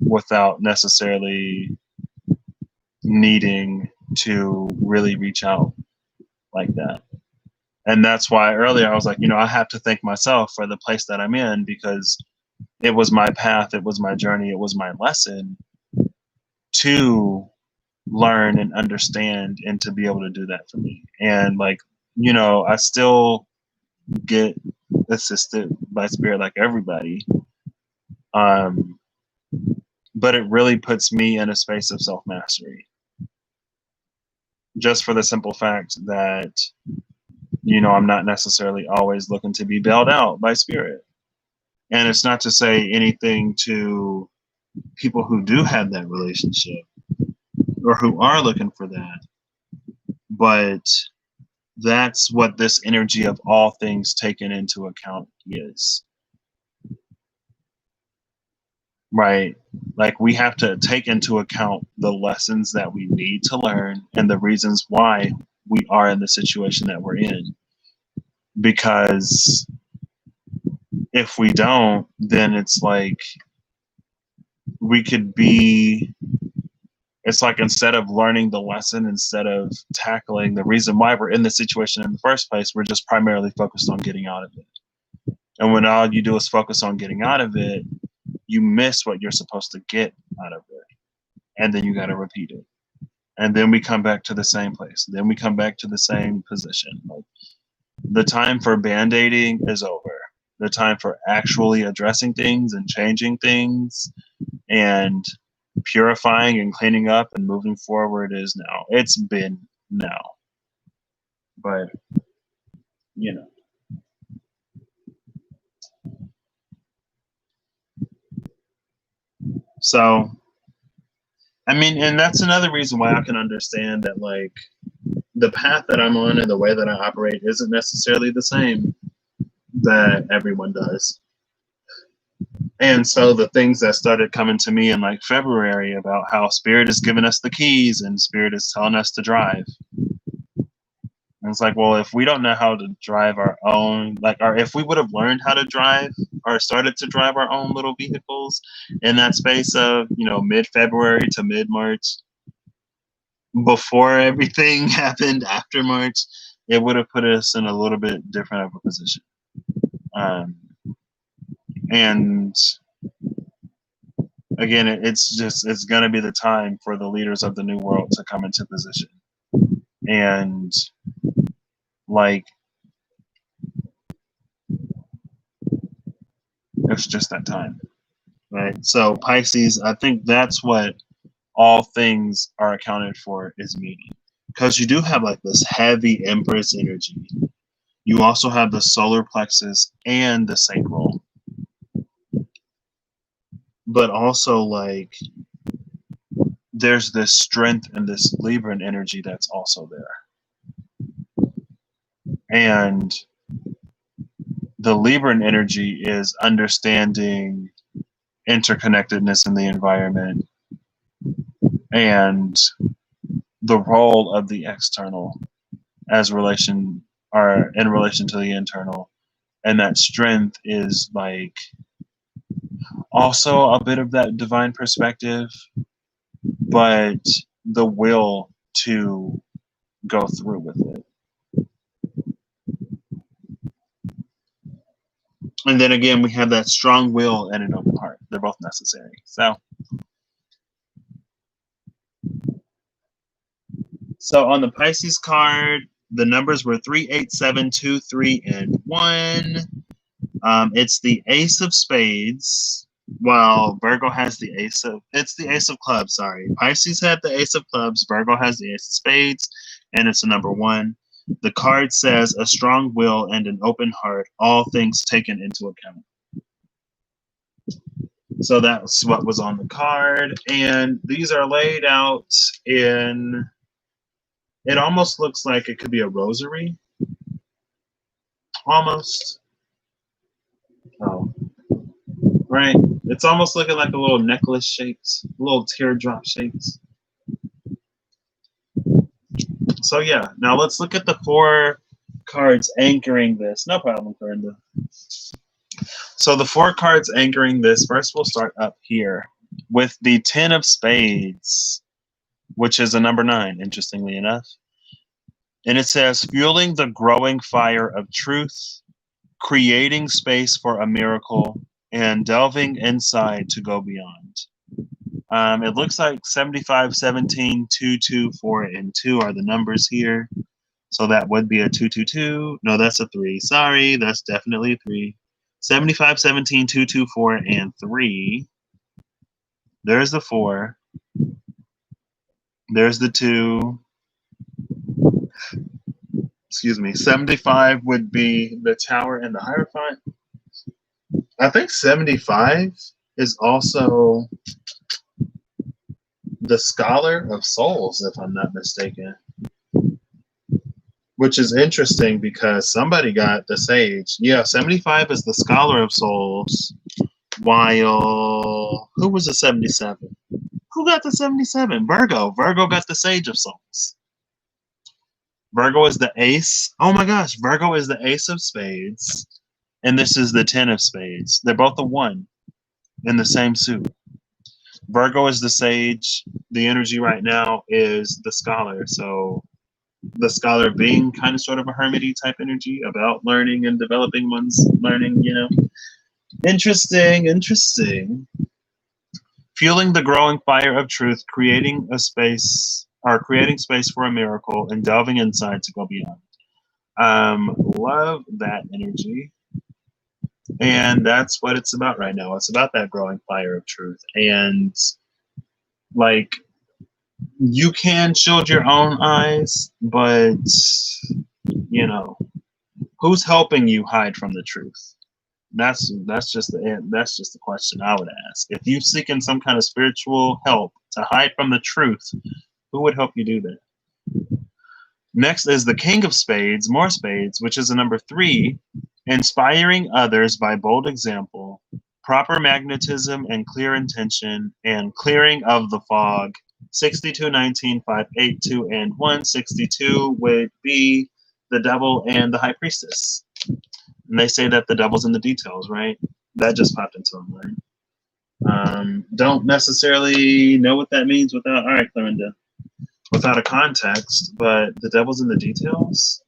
without necessarily needing to really reach out like that. And that's why earlier I was like, I have to thank myself for the place that I'm in, because it was my path, it was my journey, it was my lesson to learn and understand and to be able to do that for me. And like, I still get assisted by spirit like everybody. But it really puts me in a space of self-mastery. Just for the simple fact that, I'm not necessarily always looking to be bailed out by spirit. And it's not to say anything to people who do have that relationship or who are looking for that, but that's what this energy of all things taken into account is. Right? Like, we have to take into account the lessons that we need to learn and the reasons why we are in the situation that we're in. Because if we don't, then it's like it's like, instead of learning the lesson, instead of tackling the reason why we're in the situation in the first place, we're just primarily focused on getting out of it. And when all you do is focus on getting out of it, you miss what you're supposed to get out of it. And then you got to repeat it. And then we come back to the same place. Then we come back to the same position. Like, the time for band-aiding is over. The time for actually addressing things and changing things and purifying and cleaning up and moving forward is now. It's been now. But, you know. So, I mean, and that's another reason why I can understand that, like, the path that I'm on and the way that I operate isn't necessarily the same that everyone does. And so the things that started coming to me in like February about how Spirit is giving us the keys and Spirit is telling us to drive. And it's like, well, if we don't know how to drive our own, like, or if we would have learned how to drive or started to drive our own little vehicles in that space of, you know, mid-February to mid-March, before everything happened after March, it would have put us in a little bit different of a position. And again, it's going to be the time for the leaders of the new world to come into position. And like, it's just that time, right? So Pisces, I think that's what all things are accounted for, is meaning. Because you do have like this heavy Empress energy. You also have the solar plexus and the sacral. But also, like, there's this strength and this Libran energy that's also there. And the Libran energy is understanding interconnectedness in the environment and the role of the external as relation, or in relation to the internal. And that strength is like also a bit of that divine perspective, but the will to go through with it. And then again, we have that strong will and an open heart. They're both necessary. So on the Pisces card, the numbers were 3, 8, 7, 2, 3, and 1. It's the Ace of Spades, while Virgo has the Ace of Clubs, sorry. Pisces had the Ace of Clubs, Virgo has the Ace of Spades, and it's a number 1. The card says a strong will and an open heart, all things taken into account. So that's what was on the card. And these are laid out in, it almost looks like it could be a rosary. Almost. Oh, right. It's almost looking like a little necklace shapes, little teardrop shapes. So yeah, now let's look at the 4 cards anchoring this. No problem, Corinda. So the 4 cards anchoring this, first we'll start up here with the 10 of Spades, which is a number 9, interestingly enough. And it says, fueling the growing fire of truth, creating space for a miracle, and delving inside to go beyond. It looks like 75, 17, 2, 2, 4, and 2 are the numbers here. So that would be a 2, 2, 2. No, that's a 3. Sorry, that's definitely a 3. 75, 17, 2, 2, 4, and 3. There's the 4. There's the 2. Excuse me. 75 would be the Tower and the Hierophant. I think 75 is also the Scholar of Souls, if I'm not mistaken. Which is interesting because somebody got the Sage. Yeah, 75 is the Scholar of Souls, while who was the 77? Who got the 77? Virgo. Virgo got the Sage of Souls. Virgo is the Ace. Oh my gosh, Virgo is the Ace of Spades, and this is the 10 of Spades. They're both a 1 in the same suit. Virgo is the Sage. The energy right now is the Scholar. So the Scholar being kind of sort of a hermity type energy about learning and developing one's learning, you know. Interesting, interesting. Fueling the growing fire of truth, creating a space, are creating space for a miracle and delving inside to go beyond. Love that energy. And that's what it's about right now. It's about that growing fire of truth. And like, you can shield your own eyes, but you know, who's helping you hide from the truth? That's just the question I would ask. If you're seeking some kind of spiritual help to hide from the truth, who would help you do that? Next is the King of Spades, more spades, which is a number 3, inspiring others by bold example, proper magnetism and clear intention, and clearing of the fog. 62, 19, 5, 8, 2, and 1. 62 would be the devil and the high priestess. And they say that the devil's in the details, right? That just popped into my mind. Don't necessarily know what that means without, all right, Clarinda, without a context, but the devil's in the details?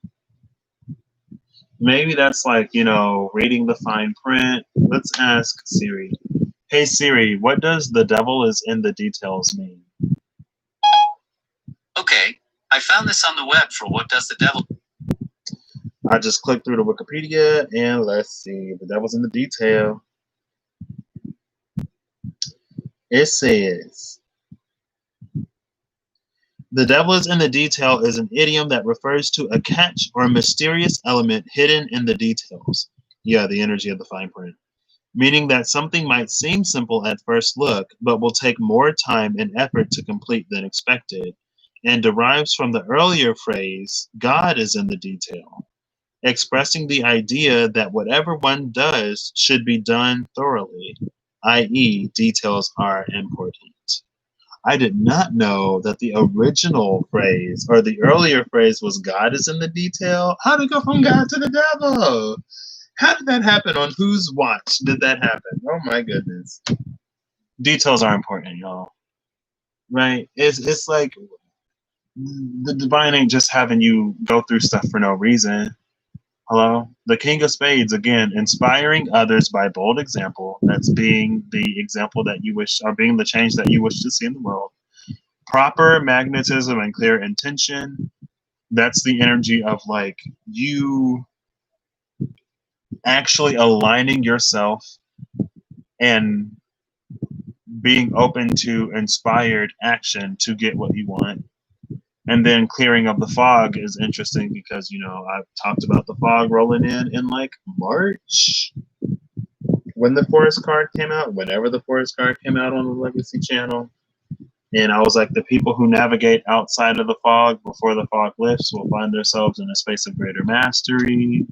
Maybe that's like, reading the fine print. Let's ask Siri. Hey Siri, what does the devil is in the details mean? Okay, I found this on the web for what does the devil. I just clicked through the Wikipedia and let's see. The devil's in the detail. It says, the devil is in the detail is an idiom that refers to a catch or mysterious element hidden in the details. Yeah, the energy of the fine print. Meaning that something might seem simple at first look, but will take more time and effort to complete than expected, and derives from the earlier phrase, God is in the detail, expressing the idea that whatever one does should be done thoroughly, i.e., details are important. I did not know that the original phrase or the earlier phrase was God is in the detail. How did it go from God to the devil? How did that happen? On whose watch did that happen? Oh my goodness. Details are important, y'all. Right? It's like the divine ain't just having you go through stuff for no reason. Hello? The King of Spades, again, inspiring others by bold example. That's being the example that you wish, or being the change that you wish to see in the world. Proper magnetism and clear intention. That's the energy of like you actually aligning yourself and being open to inspired action to get what you want. And then clearing of the fog is interesting because, I've talked about the fog rolling in like March when the forest card came out, whenever the forest card came out on the Legacy channel. And I was like, the people who navigate outside of the fog before the fog lifts will find themselves in a space of greater mastery.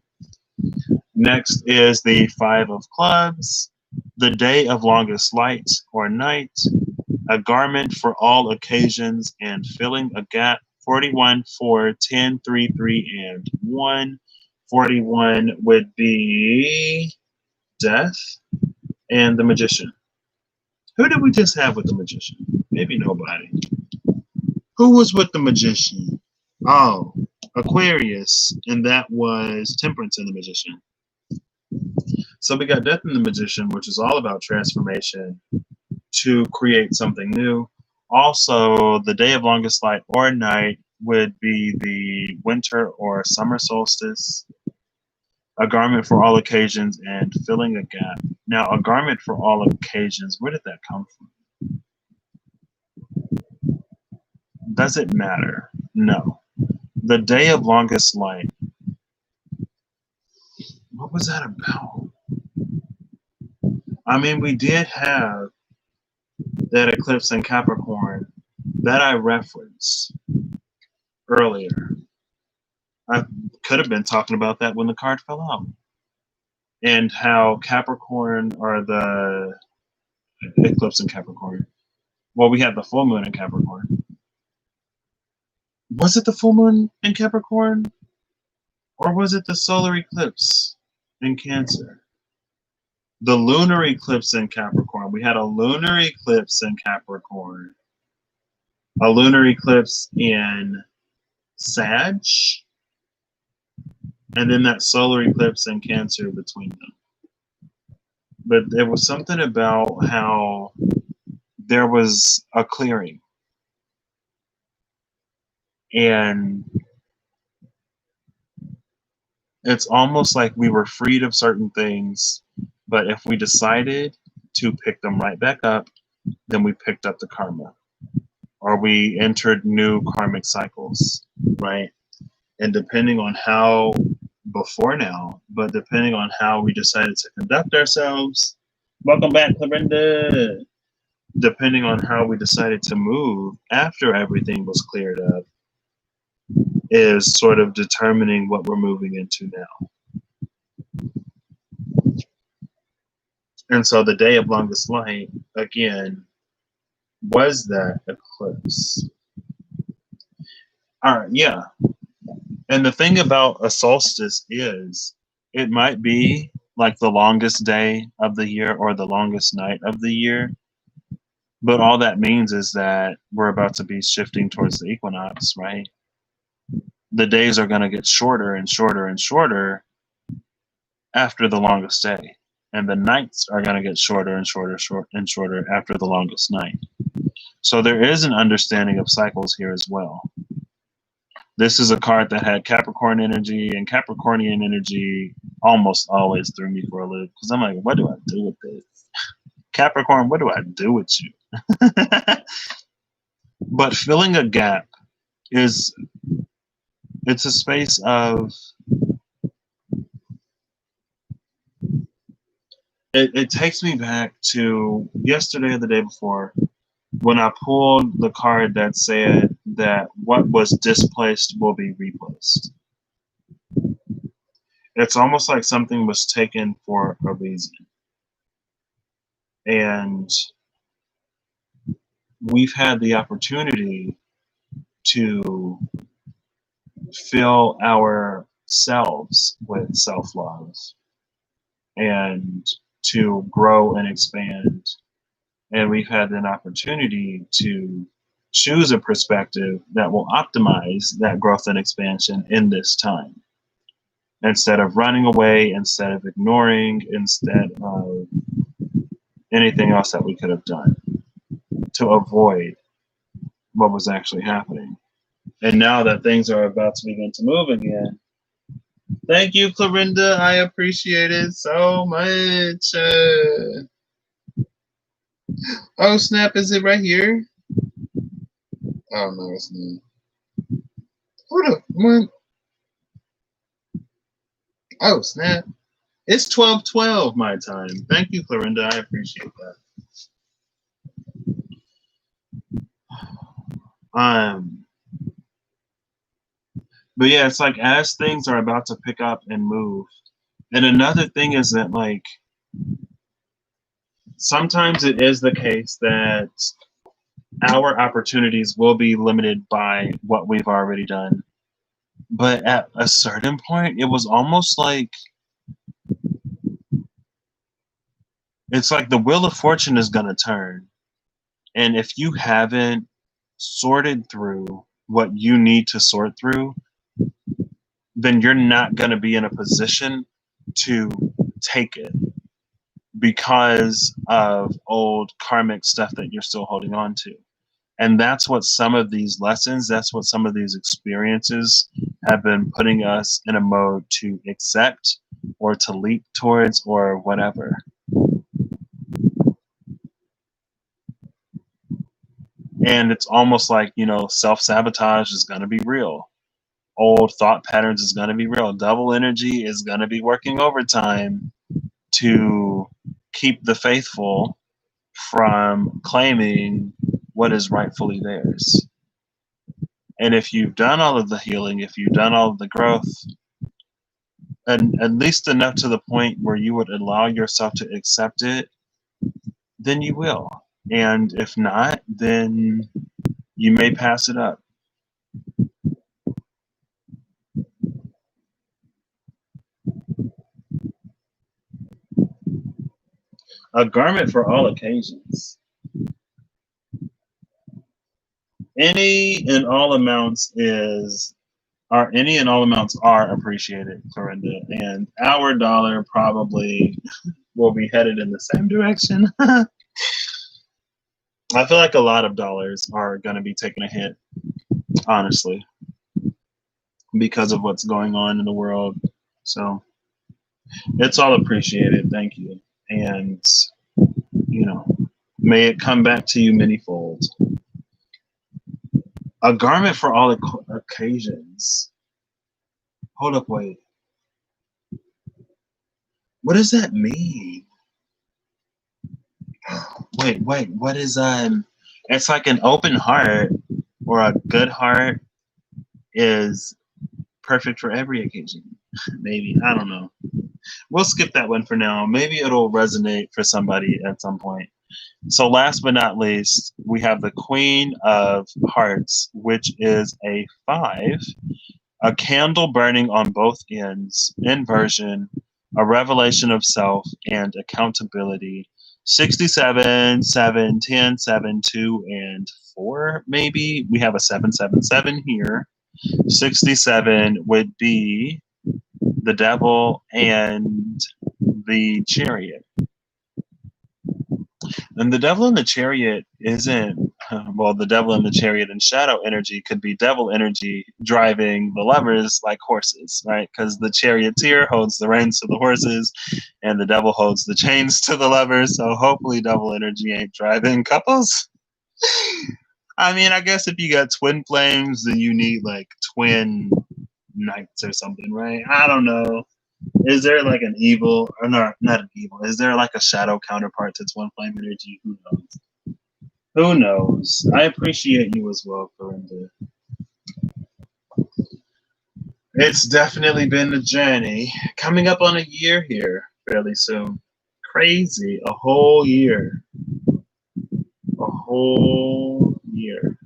Next is the 5 of Clubs, the day of longest light or night, a garment for all occasions and filling a gap. 41, 4, 10, 3, 3, and 1. 41 would be Death and the Magician. Who did we just have with the Magician? Maybe nobody. Who was with the Magician? Oh, Aquarius, and that was Temperance and the Magician. So we got Death and the Magician, which is all about transformation to create something new. Also, the day of longest light or night would be the winter or summer solstice. A garment for all occasions and filling a gap. Now, a garment for all occasions, where did that come from? Does it matter? No. The day of longest light. What was that about? I mean, we did have that eclipse in Capricorn that I referenced earlier. I could have been talking about that when the card fell out. And how Capricorn, or the eclipse in Capricorn. Well, we had the full moon in Capricorn. Was it the full moon in Capricorn? Or was it the solar eclipse in Cancer? The lunar eclipse in Capricorn. We had a lunar eclipse in Capricorn. A lunar eclipse in Sag. And then that solar eclipse in Cancer between them. But there was something about how there was a clearing. And it's almost like we were freed of certain things, but if we decided to pick them right back up, then we picked up the karma, or we entered new karmic cycles, right? And depending on how, before now, but depending on how we decided to conduct ourselves, welcome back, Clarinda. Depending on how we decided to move after everything was cleared up, is sort of determining what we're moving into now. And so the day of longest light, again, was that eclipse. All right, yeah. And the thing about a solstice is it might be like the longest day of the year or the longest night of the year, but all that means is that we're about to be shifting towards the equinox, right? The days are going to get shorter and shorter and shorter after the longest day, and the nights are going to get shorter and shorter and shorter after the longest night. So there is an understanding of cycles here as well. This is a card that had Capricorn energy, and Capricornian energy almost always threw me for a loop because I'm like, what do I do with this? Capricorn, what do I do with you? But filling a gap it's a space of, it takes me back to yesterday or the day before when I pulled the card that said that what was displaced will be replaced. It's almost like something was taken for a reason. And we've had the opportunity to fill ourselves with self-love and to grow and expand. And we've had an opportunity to choose a perspective that will optimize that growth and expansion in this time. Instead of running away, instead of ignoring, instead of anything else that we could have done to avoid what was actually happening. And now that things are about to begin to move again, thank you, Clarinda. I appreciate it so much. Oh, snap. Is it right here? Oh, no, it's not. Hold up. What? Oh, snap. It's 12:12 my time. Thank you, Clarinda. I appreciate that. But yeah, it's like as things are about to pick up and move. And another thing is that, like, sometimes it is the case that our opportunities will be limited by what we've already done. But at a certain point, it was almost like, it's like the wheel of fortune is going to turn. And if you haven't sorted through what you need to sort through, then you're not going to be in a position to take it because of old karmic stuff that you're still holding on to. And that's what some of these lessons, that's what some of these experiences have been putting us in a mode to accept or to leap towards or whatever. And it's almost like, you know, self-sabotage is going to be real. Old thought patterns is going to be real. Double energy is going to be working overtime to keep the faithful from claiming what is rightfully theirs. And if you've done all of the healing, if you've done all of the growth, and at least enough to the point where you would allow yourself to accept it, then you will. And if not, then you may pass it up. A garment for all occasions. Any and all amounts are appreciated, Corinda, and our dollar probably will be headed in the same direction. I feel like a lot of dollars are going to be taking a hit honestly, because of what's going on in the world. So it's all appreciated. Thank you. And, you know, may it come back to you manyfold. A garment for all occasions. Hold up, wait. What does that mean? Wait, what is it's like an open heart or a good heart is perfect for every occasion. Maybe. I don't know. We'll skip that one for now. Maybe it'll resonate for somebody at some point. So last but not least, we have the Queen of Hearts, which is a 5, a candle burning on both ends, inversion, a revelation of self and accountability. 67, 7, 10, 7, 2, and 4, maybe. We have a 777 here. 67 would be the devil and the chariot. And the devil in the chariot isn't, well, the devil in the chariot and shadow energy could be devil energy driving the lovers like horses, right? Because the charioteer holds the reins to the horses and the devil holds the chains to the lovers. So hopefully devil energy ain't driving couples. I mean, I guess if you got twin flames, then you need like twin knights or something, right? I don't know. Is there like an evil, or not an evil, is there like a shadow counterpart to twin flame energy? Who knows? Who knows? I appreciate you as well, Corinda. It's definitely been a journey. Coming up on a year here fairly soon. Crazy. A whole year. A whole year.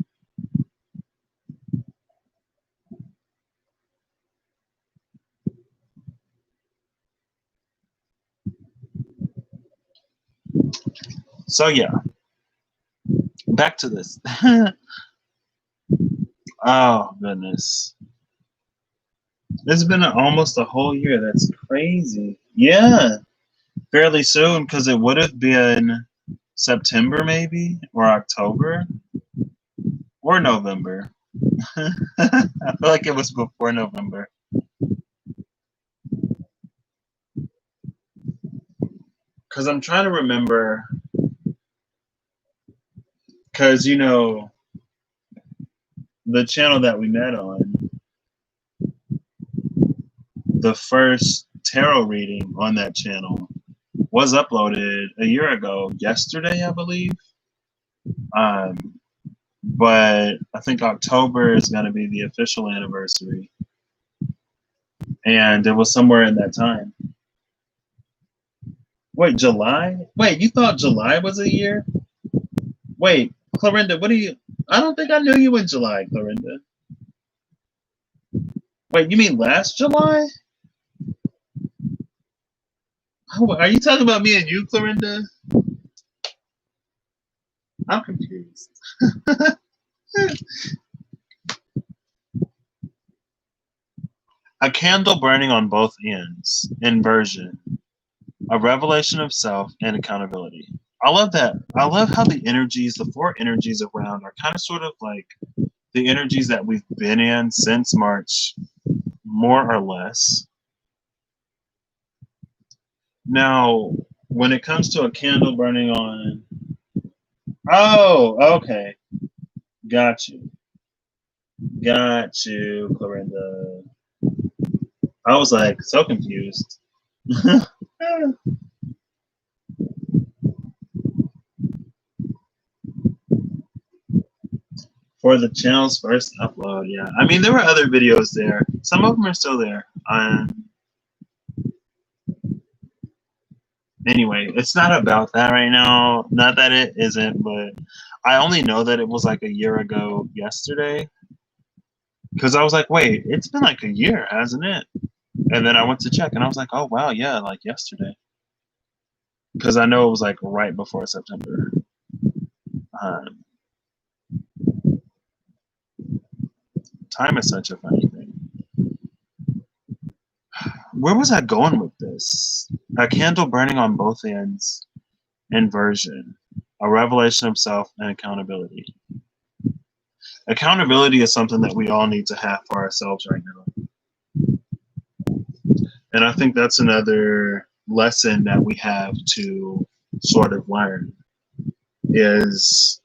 So yeah, back to this. Oh goodness, it's been almost a whole year. That's crazy. Yeah, fairly soon because it would have been September maybe or October or November. I feel like it was before November. Because I'm trying to remember. Because, you know, the channel that we met on, the first tarot reading on that channel was uploaded a year ago, yesterday, I believe. But I think October is going to be the official anniversary. And it was somewhere in that time. Wait, July? Wait, you thought July was a year? Wait, Clorinda, what do you... I don't think I knew you in July, Clorinda. Wait, you mean last July? Oh, are you talking about me and you, Clorinda? I'm confused. A candle burning on both ends, inversion, a revelation of self and accountability. I love that. I love how the energies, the 4 energies around are kind of sort of like the energies that we've been in since March, more or less. Now, when it comes to a candle burning on, oh, okay. Got you, Clorinda. I was like so confused. For the channel's first upload, yeah. I mean, there were other videos there. Some of them are still there. Anyway, it's not about that right now. Not that it isn't, but I only know that it was like a year ago yesterday. Because I was like, wait, it's been like a year, hasn't it? And then I went to check and I was like, oh, wow, yeah, like yesterday. Because I know it was like right before September. Time is such a funny thing. Where was I going with this? A candle burning on both ends, inversion, a revelation of self and accountability. Accountability is something that we all need to have for ourselves right now. And I think that's another lesson that we have to sort of learn is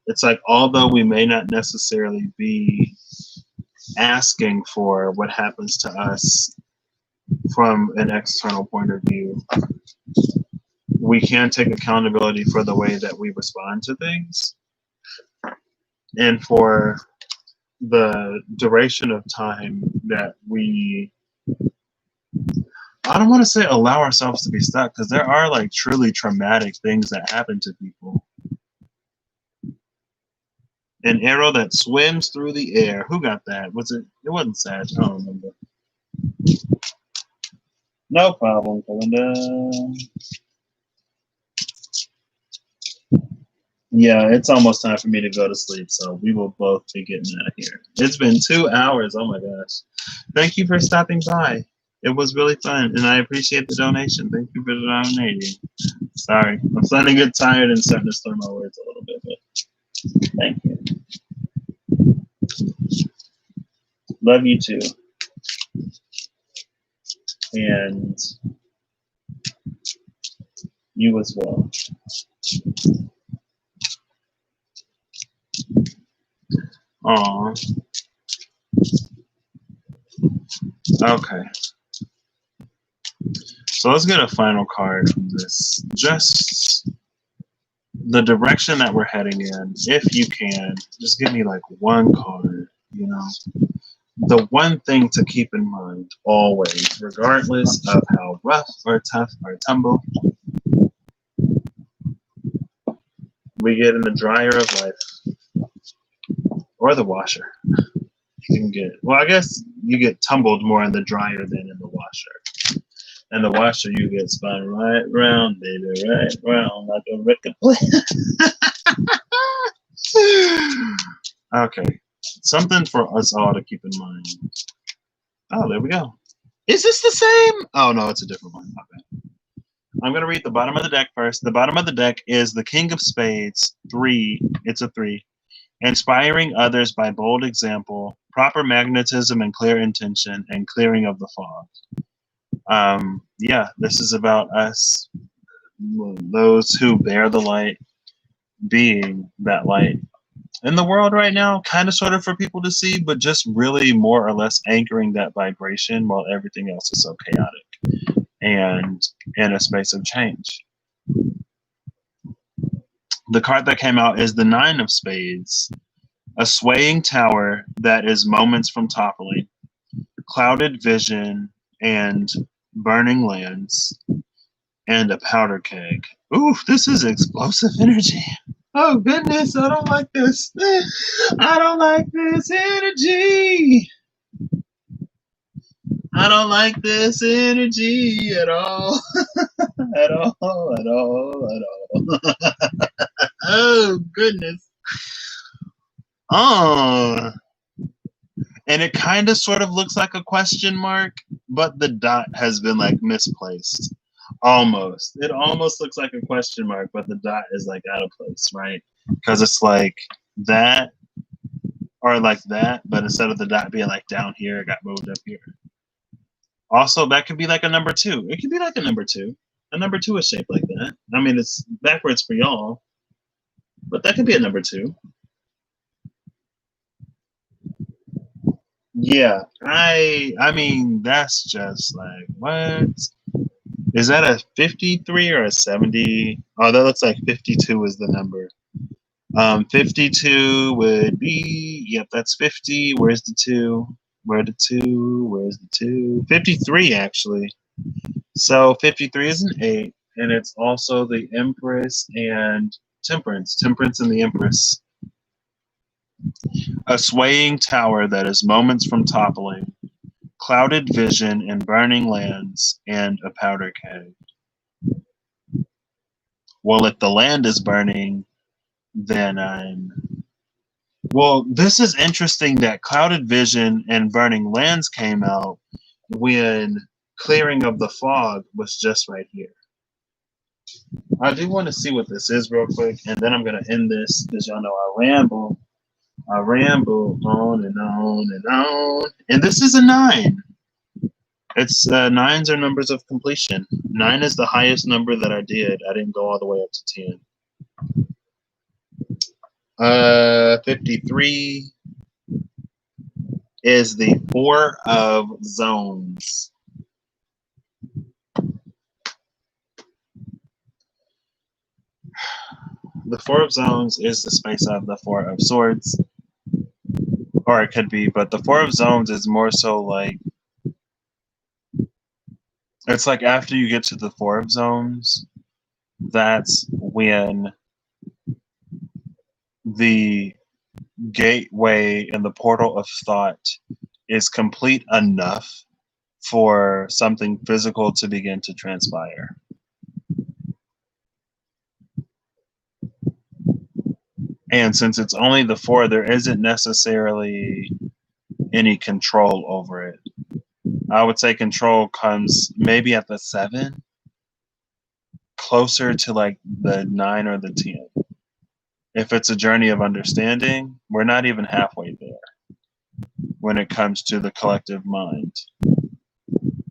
it's like, although we may not necessarily be asking for what happens to us from an external point of view, we can take accountability for the way that we respond to things and for the duration of time that we, I don't want to say allow ourselves to be stuck, because there are like truly traumatic things that happen to people. An arrow that swims through the air. Who got that? Was it? It wasn't Sag. I don't remember. No problem, Belinda. Yeah, it's almost time for me to go to sleep, so we will both be getting out of here. It's been 2 hours. Oh my gosh. Thank you for stopping by. It was really fun, and I appreciate the donation. Thank you for donating. Sorry, I'm starting to get tired and starting to slur my words a little bit, but thank you. Love you too. And you as well. Aw. Okay. So let's get a final card from this. Just the direction that we're heading in. If you can, just give me like one card, you know. The one thing to keep in mind always, regardless of how rough or tough or tumble we get in the dryer of life or the washer. You can get, well, I guess you get tumbled more in the dryer than in the washer. And the washer, you get spun right round, baby, right round like a record player. Okay, something for us all to keep in mind. Oh, there we go. Is this the same? Oh, no, it's a different one. Okay. I'm going to read the bottom of the deck first. The bottom of the deck is the King of Spades, 3. It's a 3. Inspiring others by bold example, proper magnetism and clear intention, and clearing of the fog. Yeah, this is about us, those who bear the light, being that light in the world right now, kind of sort of for people to see, but just really more or less anchoring that vibration while everything else is so chaotic and in a space of change. The card that came out is the 9 of Spades, a swaying tower that is moments from toppling, clouded vision and burning lands, and a powder keg. Ooh, this is explosive energy. Oh goodness, I don't like this. I don't like this energy. I don't like this energy at all. At all, at all, at all. Oh goodness. Oh. And it kind of sort of looks like a question mark, but the dot has been like misplaced. Almost. It almost looks like a question mark, but the dot is like out of place, right? Because it's like that or like that, but instead of the dot being like down here, it got moved up here. Also, that could be like a number 2. It could be like a number 2. A number 2 is shaped like that. I mean, it's backwards for y'all, but that could be a number 2. Yeah, I mean, that's just like, what? Is that a 53 or a 70? Oh, that looks like 52 is the number. 52 would be, yep, that's 50. Where's the 2? Where's the 2? Where's the 2? 53, actually. So 53 is an 8, and it's also the Empress and Temperance. Temperance and the Empress. A swaying tower that is moments from toppling, clouded vision and burning lands, and a powder keg. Well, if the land is burning, then well, this is interesting that clouded vision and burning lands came out when clearing of the fog was just right here. I do want to see what this is real quick, and then I'm going to end this because y'all know I ramble. I ramble on and on and on. And this is a 9. It's 9s are numbers of completion. 9 is the highest number that I did. I didn't go all the way up to 10. 53 is the 4 of zones. The 4 of zones is the space of the 4 of swords. Or it could be, but the 4 of zones is more so like, it's like after you get to the 4 of zones, that's when the gateway and the portal of thought is complete enough for something physical to begin to transpire. And since it's only the 4, there isn't necessarily any control over it. I would say control comes maybe at the 7, closer to like the 9 or the 10. If it's a journey of understanding, we're not even halfway there when it comes to the collective mind.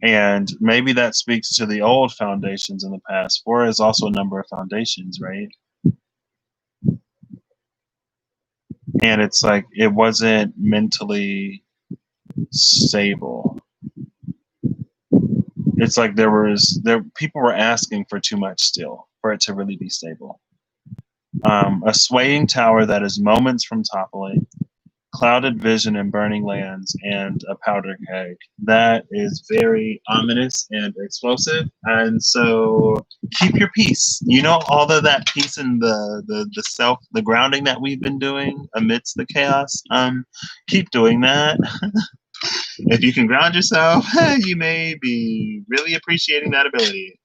And maybe that speaks to the old foundations in the past. 4 is also a number of foundations, right? And it's like it wasn't mentally stable. It's like people were asking for too much still for it to really be stable. A swaying tower that is moments from toppling, clouded vision and burning lands, and a powder keg. That is very ominous and explosive. And so keep your peace. You know, all of that peace and the grounding that we've been doing amidst the chaos. Keep doing that. If you can ground yourself, you may be really appreciating that ability.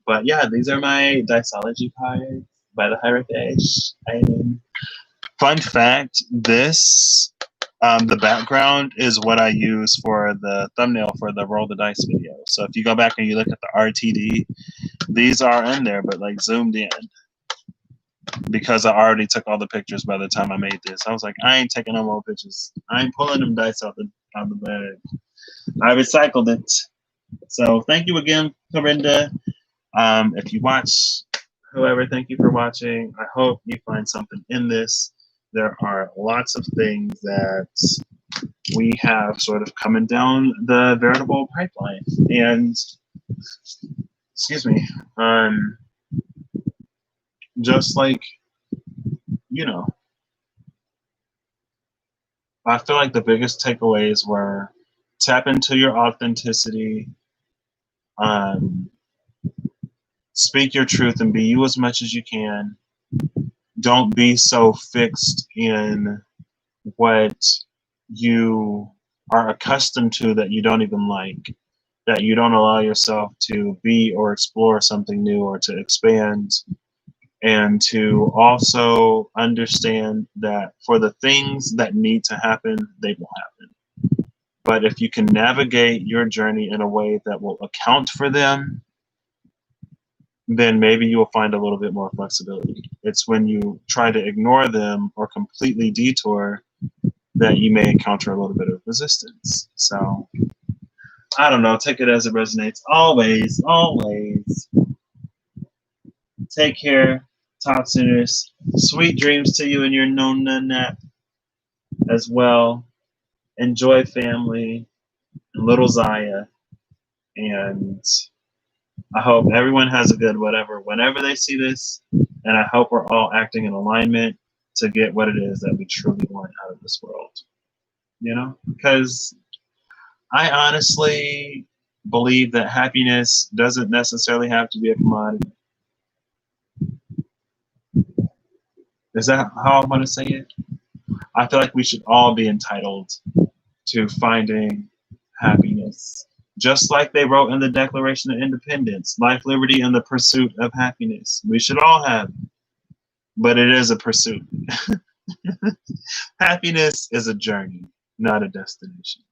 But yeah, these are my Diceology cards by the Heritage. Fun fact, this, the background is what I use for the thumbnail for the Roll the Dice video. So if you go back and you look at the RTD, these are in there, but like zoomed in. Because I already took all the pictures by the time I made this. I was like, I ain't taking no more pictures. I ain't pulling them dice out the bag. I recycled it. So thank you again, Corinda. If you watch, whoever, thank you for watching. I hope you find something in this. There are lots of things that we have sort of coming down the veritable pipeline. And, excuse me, just like, you know, I feel like the biggest takeaways were tap into your authenticity, speak your truth and be you as much as you can. Don't be so fixed in what you are accustomed to that you don't even like, that you don't allow yourself to be or explore something new or to expand. And to also understand that for the things that need to happen, they will happen. But if you can navigate your journey in a way that will account for them, then maybe you will find a little bit more flexibility. It's when you try to ignore them or completely detour that you may encounter a little bit of resistance. So, I don't know, take it as it resonates. Always, always. Take care, top sinners. Sweet dreams to you and your Nona nap as well. Enjoy family, little Zaya, and I hope everyone has a good whatever whenever they see this, and I hope we're all acting in alignment to get what it is that we truly want out of this world. You know, because I honestly believe that happiness doesn't necessarily have to be a commodity. Is that how I want to say it? I feel like we should all be entitled to finding happiness. Just like they wrote in the Declaration of Independence, life, liberty, and the pursuit of happiness. We should all have it, but it is a pursuit. Happiness is a journey, not a destination.